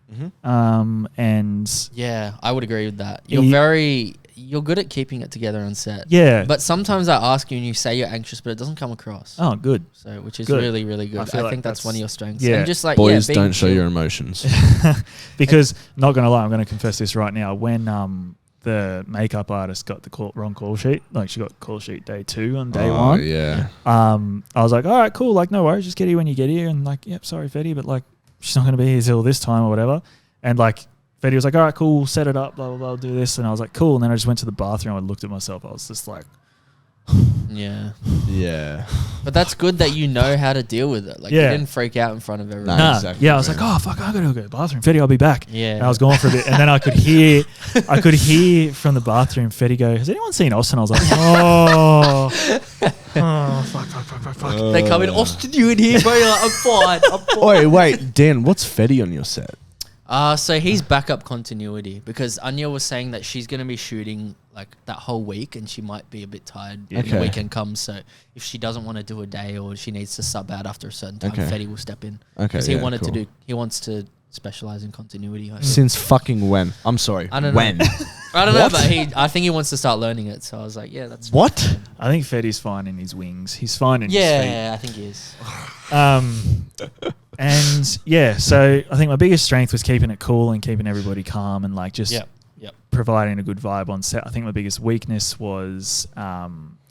And Yeah, I would agree with that. You're good at keeping it together on set. yeah, But sometimes I ask you and you say you're anxious, but it doesn't come across. oh, good. So, which is Good. really, really good. I I, feel like think that's one of your strengths. yeah. And just like, Boys, being don't show chill. your emotions. Because not gonna lie, I'm gonna confess this right now. When the makeup artist got the wrong call sheet, like she got call sheet day 2 on day 1. Yeah. I was like, all right, cool, like no worries, just get here when you get here, and like, yep, sorry, Fetty, but like she's not gonna be here till this time or whatever. And like Fetty was like, all right, cool, set it up, blah blah blah, do this, and I was like, cool. And then I just went to the bathroom and looked at myself. I was just like, Yeah. Yeah. But that's good that you know how to deal with it. Like, Yeah. you didn't freak out in front of everyone. nah, exactly, yeah. I was man. like, oh fuck, I gotta go to the bathroom. Fetty, I'll be back. Yeah. And I was gone for a bit, and then I could hear from the bathroom, Fetty go, has anyone seen Austin? I was like, oh, fuck. They come in, Austin, you in here, bro? You're like, I'm fine. I'm fine. Wait, Dan, what's Fetty on your set? So he's backup continuity because Anya was saying that she's going to be shooting like that whole week and she might be a bit tired when the Okay. weekend comes. So if she doesn't want to do a day or she needs to sub out after a certain time, Okay. Fetty will step in. Okay, Because yeah, he wants to specialize in continuity. I think. Since fucking when? I'm sorry. I don't know. when? I don't know, What? but I think he wants to start learning it. So I was like, yeah, that's What? I think Fetty's fine in his wings. He's fine in Yeah, I think he is. his feet. And yeah, so I think my biggest strength was keeping it cool and keeping everybody calm and like just Yep. providing a good vibe on set. I think my biggest weakness was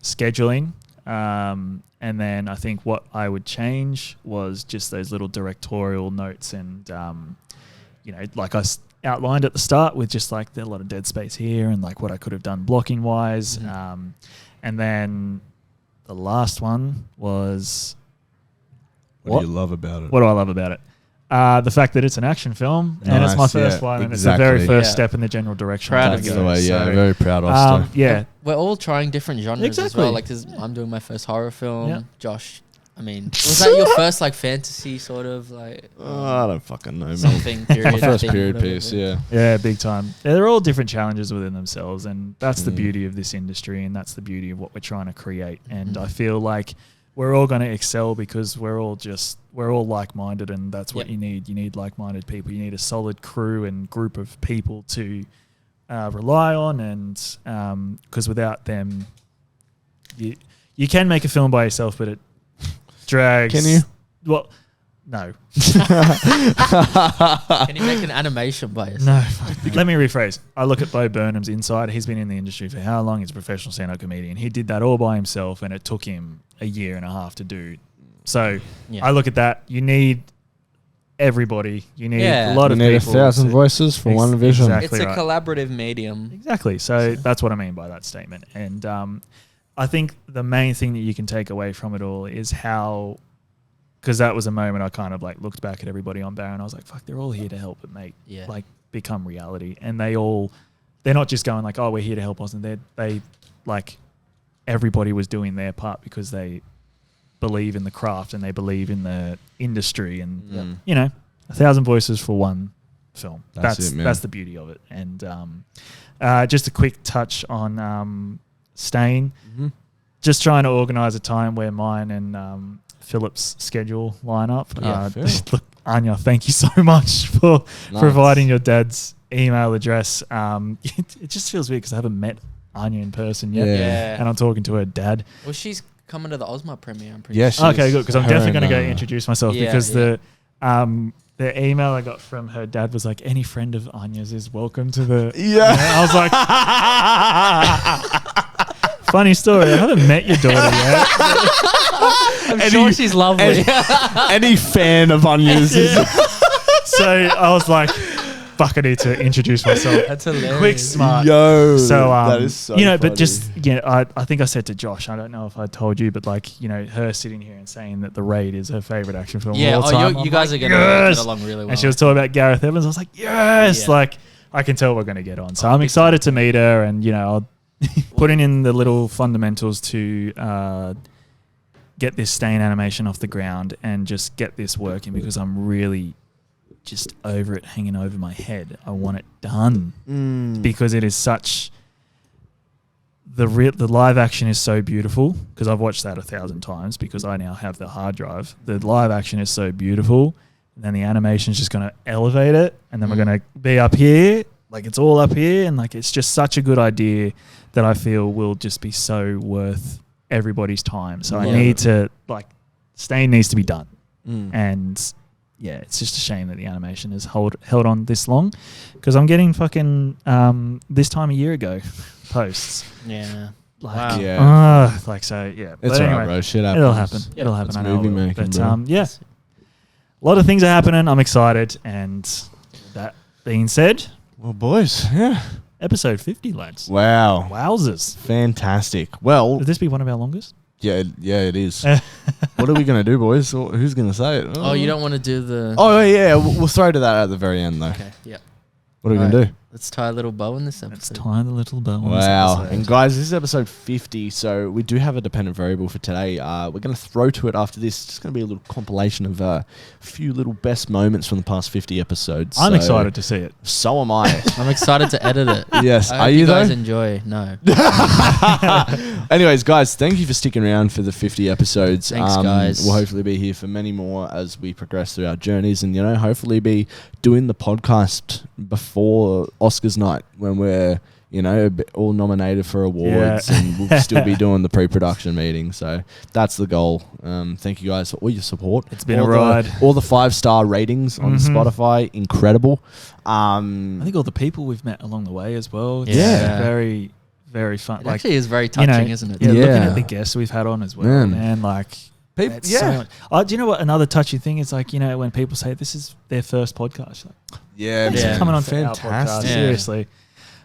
scheduling. And then I think what I would change was just those little directorial notes and, like I outlined at the start with just like a lot of dead space here and like what I could have done blocking wise. Mm-hmm. And then the last one was... What do you love about it? What do I love about it? The fact that it's an action film and it's my Nice, first yeah, one and exactly. it's the very first Yeah. step in the general direction. Proud I of wanna you. go. That's the way, yeah, So, very proud of us. yeah. We're all trying different genres as Exactly. well. Like, I'm doing my first horror film. Yeah. Josh, I mean, was that your first like fantasy sort of like I don't fucking know, man. something period? My first thing, period whatever, piece, but- yeah. Yeah, big time. Yeah, they're all different challenges within themselves, and that's the Mm. beauty of this industry, and that's the beauty of what we're trying to create. And I feel like we're all going to excel because we're all like-minded, and that's what Yep. you need. You need like-minded people. You need a solid crew and group of people to rely on, and because without them, you can make a film by yourself, but it drags. Can you? Well, no. Can you make an animation by yourself? No. Let me rephrase. I look at Bo Burnham's Inside. He's been in the industry for how long? He's a professional stand-up comedian. He did that all by himself, and it took him a year and a half to do. So Yeah. I look at that. You need everybody. You need Yeah. a lot You of need people. 1,000 to- voices for one vision. exactly. It's a right. collaborative medium. Exactly. So that's what I mean by that statement. And I think the main thing that you can take away from it all is how, because that was a moment I kind of like looked back at everybody on Barren. I was like, fuck, they're all here to help it Yeah. like become reality. And they're not just going like, oh, we're here to help us. And they like everybody was doing their part because they believe in the craft and they believe in the industry. And, 1,000 voices for one film. That's it, man. That's the beauty of it. And just a quick touch on Stain. Mm-hmm. Just trying to organise a time where mine and Philip's schedule line up. Yeah, fair. Look, Anya, thank you so much for Nice. providing your dad's email address. It just feels weird because I haven't met Anya in person yet. Yeah. And I'm talking to her dad. Well, she's coming to the Osmo premiere. I'm pretty Yeah, sure. she Okay, is. good, because I'm Her definitely going to and, go introduce myself Yeah, because yeah. The email I got from her dad was like, any friend of Anya's is welcome to the... Yeah. I was like... Funny story. I haven't met your daughter yet. I'm sure she's lovely. Any fan of Anya's is... So I was like, fuck, I need to introduce myself. That's hilarious. Quick, smart. Yo, So, that is so you know, funny. but just, I think I said to Josh, I don't know if I told you, but like, her sitting here and saying that The Raid is her favorite action film Yeah, of all time. you guys are going to yes! get along really well. And she was talking about Gareth Evans. I was like, yes, like I can tell we're going to get on. So I'm excited to meet her, and I'll putting in the little fundamentals to get this stain animation off the ground and just get this working, because I'm really just over it, hanging over my head. I want it done because it is such... The live action is so beautiful, because I've watched that 1,000 times because I now have the hard drive. The live action is so beautiful, and then the animation is just going to elevate it, and then we're going to be up here, like it's all up here, and like it's just such a good idea that I feel will just be so worth everybody's time. So I need to, like, Stain needs to be done, and yeah, it's just a shame that the animation has held on this long, because I'm getting fucking this time a year ago posts. Yeah. Like, wow. Yeah. Like, so, yeah. It's But alright, bro. Shit happens. It'll happen. Yeah, It'll happen. it's I know. movie It will. making, But bro. yeah, a lot of things are happening. I'm excited. And that being said, Well, boys, yeah. episode 50, lads. Wow. Wowzers. Fantastic. Well, Would this be one of our longest? yeah, it is. What are we going to do, boys? Or who's going to say it? Oh, you don't want to do the... Oh, yeah. We'll throw to that at the very end, though. Okay, yeah. What are we going to do? Let's tie a little bow in this Let's episode. tie the little bow on this Wow. episode. And guys, this is episode 50, so we do have a dependent variable for today. We're going to throw to it after this. It's just going to be a little compilation of a few little best moments from the past 50 episodes. I'm So- excited to see it. So am I. I'm excited to edit it. Yes. I Are hope you, you guys though? enjoy. No. Anyways, guys, thank you for sticking around for the 50 episodes. Thanks, guys. We'll hopefully be here for many more as we progress through our journeys, and hopefully be doing the podcast before Oscars night, when we're a bit all nominated for awards, and we'll still be doing the pre-production meeting. So that's the goal. Thank you guys for all your support. It's been a All ride. all the 5-star ratings on Spotify, incredible. I think all the people we've met along the way as well. It's Yeah. very, very fun. It Like, actually is very touching, isn't it? Yeah, looking Yeah. at the guests we've had on as well, Man. man. Like, People, it's so much. Do you know what another touchy thing is? Like, when people say this is their first podcast, like, yeah, thanks for man. coming on to our podcast. Fantastic. Yeah. Seriously.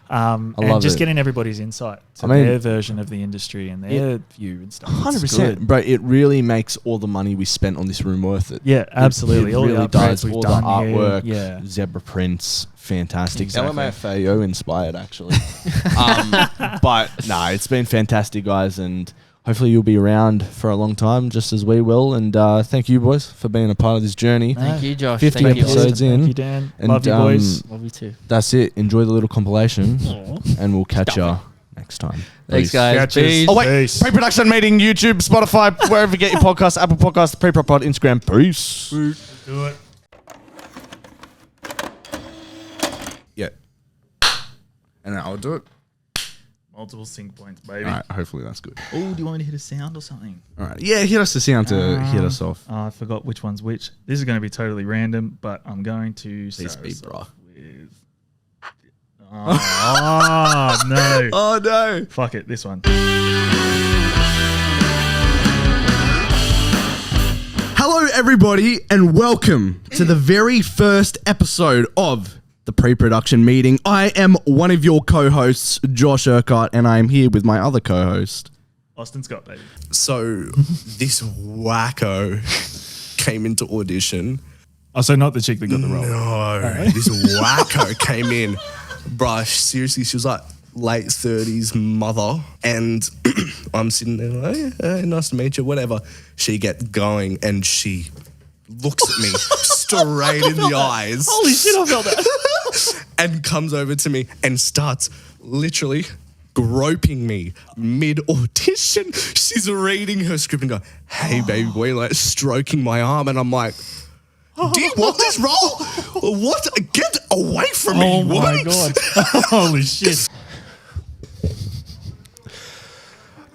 And love just it. getting everybody's insight to I mean- their version of the industry and their view and stuff. It's 100%, good. bro. It really makes all the money we spent on this room worth it. Yeah, absolutely. It all really the does. upgrades we've All done the artwork, here. Yeah. zebra prints, fantastic. Exactly. LMFAO inspired, actually. But no, it's been fantastic, guys, and hopefully you'll be around for a long time, just as we will. And thank you, boys, for being a part of this journey. Thank you, Josh. 50 Thank you. episodes in. Thank you, Dan. And, Love you, boys. Love you too. That's it. Enjoy the little compilation, and we'll catch you next time. Thanks, Peace. guys. Catches. Peace. Oh, wait. Peace. Pre-production meeting, YouTube, Spotify, wherever you get your podcasts, Apple Podcasts, Pre-Prop Pod, Instagram. Peace. Do it. Yeah. And then I'll do it. Multiple sync points, baby. All right. Hopefully that's good. Oh, do you want me to hit a sound or something? All right. Yeah, hit us the sound to hit us off. Oh, I forgot which one's which. This is going to be totally random, but I'm going to Please start be, us bro. off with... Oh, no. Oh, no. Fuck it, this one. Hello, everybody, and welcome to the very first episode of the pre-production meeting. I am one of your co-hosts, Josh Urquhart, and I am here with my other co-host. Austin Scott, baby. So this wacko came into audition. Oh, so not the chick that got the role. No, this wacko came in. Bruh, seriously, she was like late 30s mother. And I'm sitting there like, hey, nice to meet you, whatever. She gets going and she looks at me straight in the eyes. Holy shit, I felt that. And comes over to me and starts literally groping me mid-audition. She's reading her script and going, hey, baby boy, like stroking my arm. And I'm like, do you want this role? What? Get away from me, Oh my woman. God. Holy shit.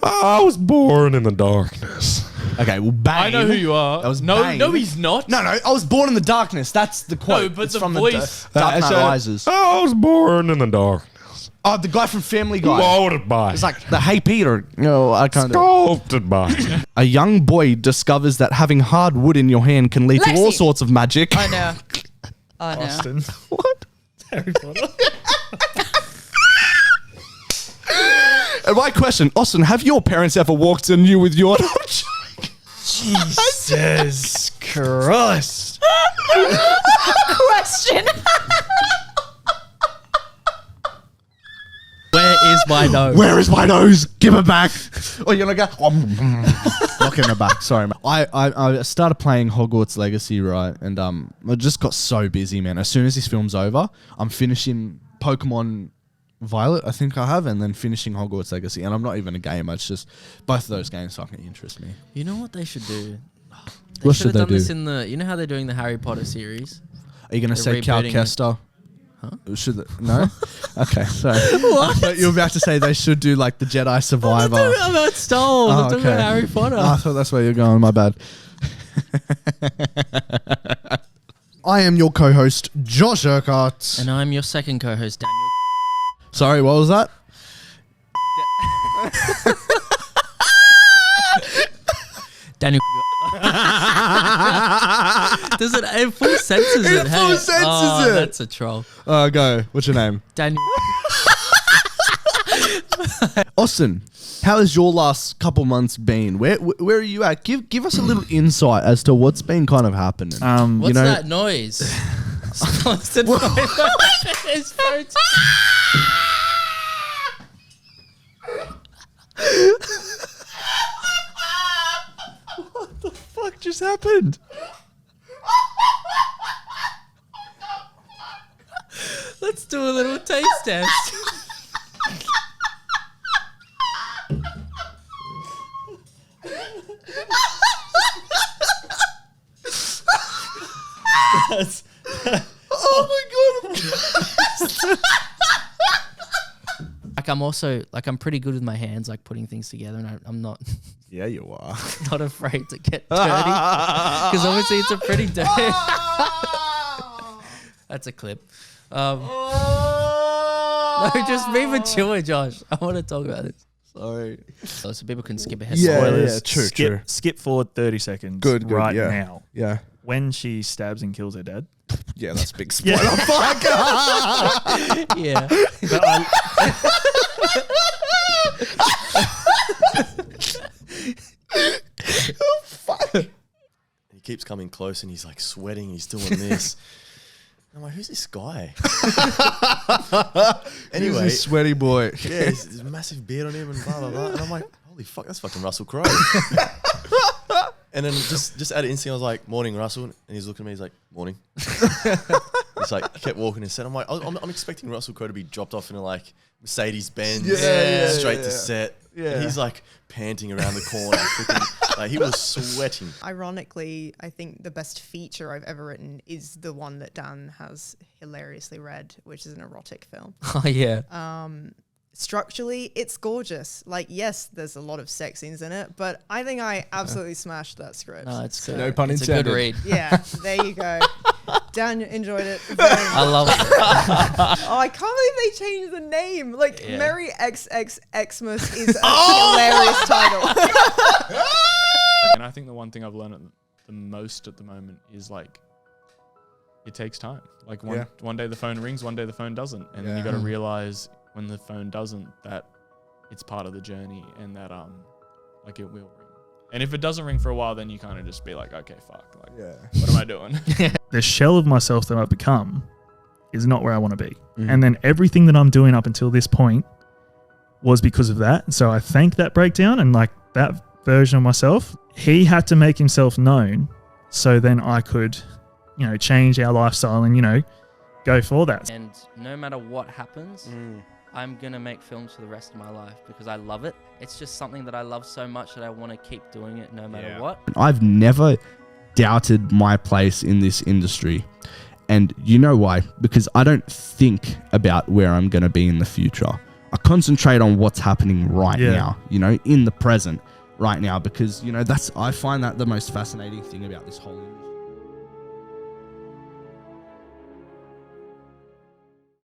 I was born in the darkness. Okay, well, Bane. I know who you are. That was no, Bane. no, he's not. No, I was born in the darkness. That's the quote. No, but it's the from voice. The Dark Knight Rises. I was born in the dark. Oh, the guy from Family Guy. Molded by. It's like the Hey Peter. I kind of. Sculpted by. A young boy discovers that having hard wood in your hand can lead to all Lexi. sorts of magic. I know. I know. Austin. What? Harry Potter. And my question, Austin, have your parents ever walked in you with your Jesus Christ. Question. Where is my nose? Where is my nose? Give it back. Or you're gonna go. Not giving it back. Sorry, man. I started playing Hogwarts Legacy, right? And I just got so busy, man. As soon as this film's over, I'm finishing Pokemon Violet, I think I have, and then finishing Hogwarts Legacy. And I'm not even a gamer. It's just both of those games fucking interest me. You know what they should do? What should should have they done this do? in the. You know how they're doing the Harry Potter series? Are you gonna They're say Cal rebooting it. Kester? Should they, no? Okay, sorry. I thought you were about to say they should do like the Jedi Survivor. I'm talking about Star Wars. I'm talking about Harry Potter. Oh, I thought that's where you're going. My bad. I am your co-host, Josh Urquhart. And I'm your second co-host, Daniel. Sorry, what was that? Daniel. Does it? It full senses it. It full hey? senses Oh, it. That's a troll. Go. What's your name? Daniel. Austin, how has your last couple months been? Where are you at? Give us a little insight as to what's been kind of happening. What's that noise? Constant noise. His phone's- What the fuck just happened? Let's do a little taste test. Oh my god! Like I'm also I'm pretty good with my hands, like putting things together, and I'm not Yeah, you are. not afraid to get dirty because obviously it's a pretty dirty. That's a clip. No, just be mature, Josh. I want to talk about this. Sorry. So people can skip ahead. Yeah, Spoilers. yeah, true, true. Skip forward 30 seconds. Good, right yeah. now. Yeah. When she stabs and kills her dad. Yeah, that's a big spoiler. Yeah. But He keeps coming close and he's like sweating. He's doing this. I'm like, who's this guy? Anyway, He's a sweaty boy. yeah, there's a massive beard on him and blah, blah, blah. And I'm like, holy fuck, that's fucking Russell Crowe. And then just out of instinct, I was like, morning, Russell. And he's looking at me, he's like, morning. He's like, kept walking his set. I'm like, I'm expecting Russell Crowe to be dropped off in a like Mercedes-Benz, straight to set. Yeah. And he's like panting around the corner. Freaking, like he was sweating. Ironically, I think the best feature I've ever written is the one that Dan has hilariously read, which is an erotic film. Oh yeah. Structurally, it's gorgeous. Like, yes, there's a lot of sex scenes in it, but I think I absolutely smashed that script. No, it's good. No pun It's a intended. good read. Yeah, there you go. Dan enjoyed it. Very I love it. Oh, I can't believe they changed the name. Like, Yeah. Merry XXXmas is a hilarious title. And I think the one thing I've learned the most at the moment is like, it takes time. Like one day the phone rings, one day the phone doesn't. And then you got to realize when the phone doesn't that it's part of the journey and that like it will ring. And if it doesn't ring for a while, then you kind of just be like, okay, fuck. Like, what am I doing? the shell of myself that I've become is not where I want to be. And then everything that I'm doing up until this point was because of that. So I thank that breakdown and like that version of myself. He had to make himself known so then I could, change our lifestyle and, go for that. And no matter what happens, I'm going to make films for the rest of my life because I love it. It's just something that I love so much that I want to keep doing it no matter what. I've never doubted my place in this industry. And you know why? Because I don't think about where I'm going to be in the future. I concentrate on what's happening right now, in the present. right now, because, you know, I find that the most fascinating thing about this whole industry.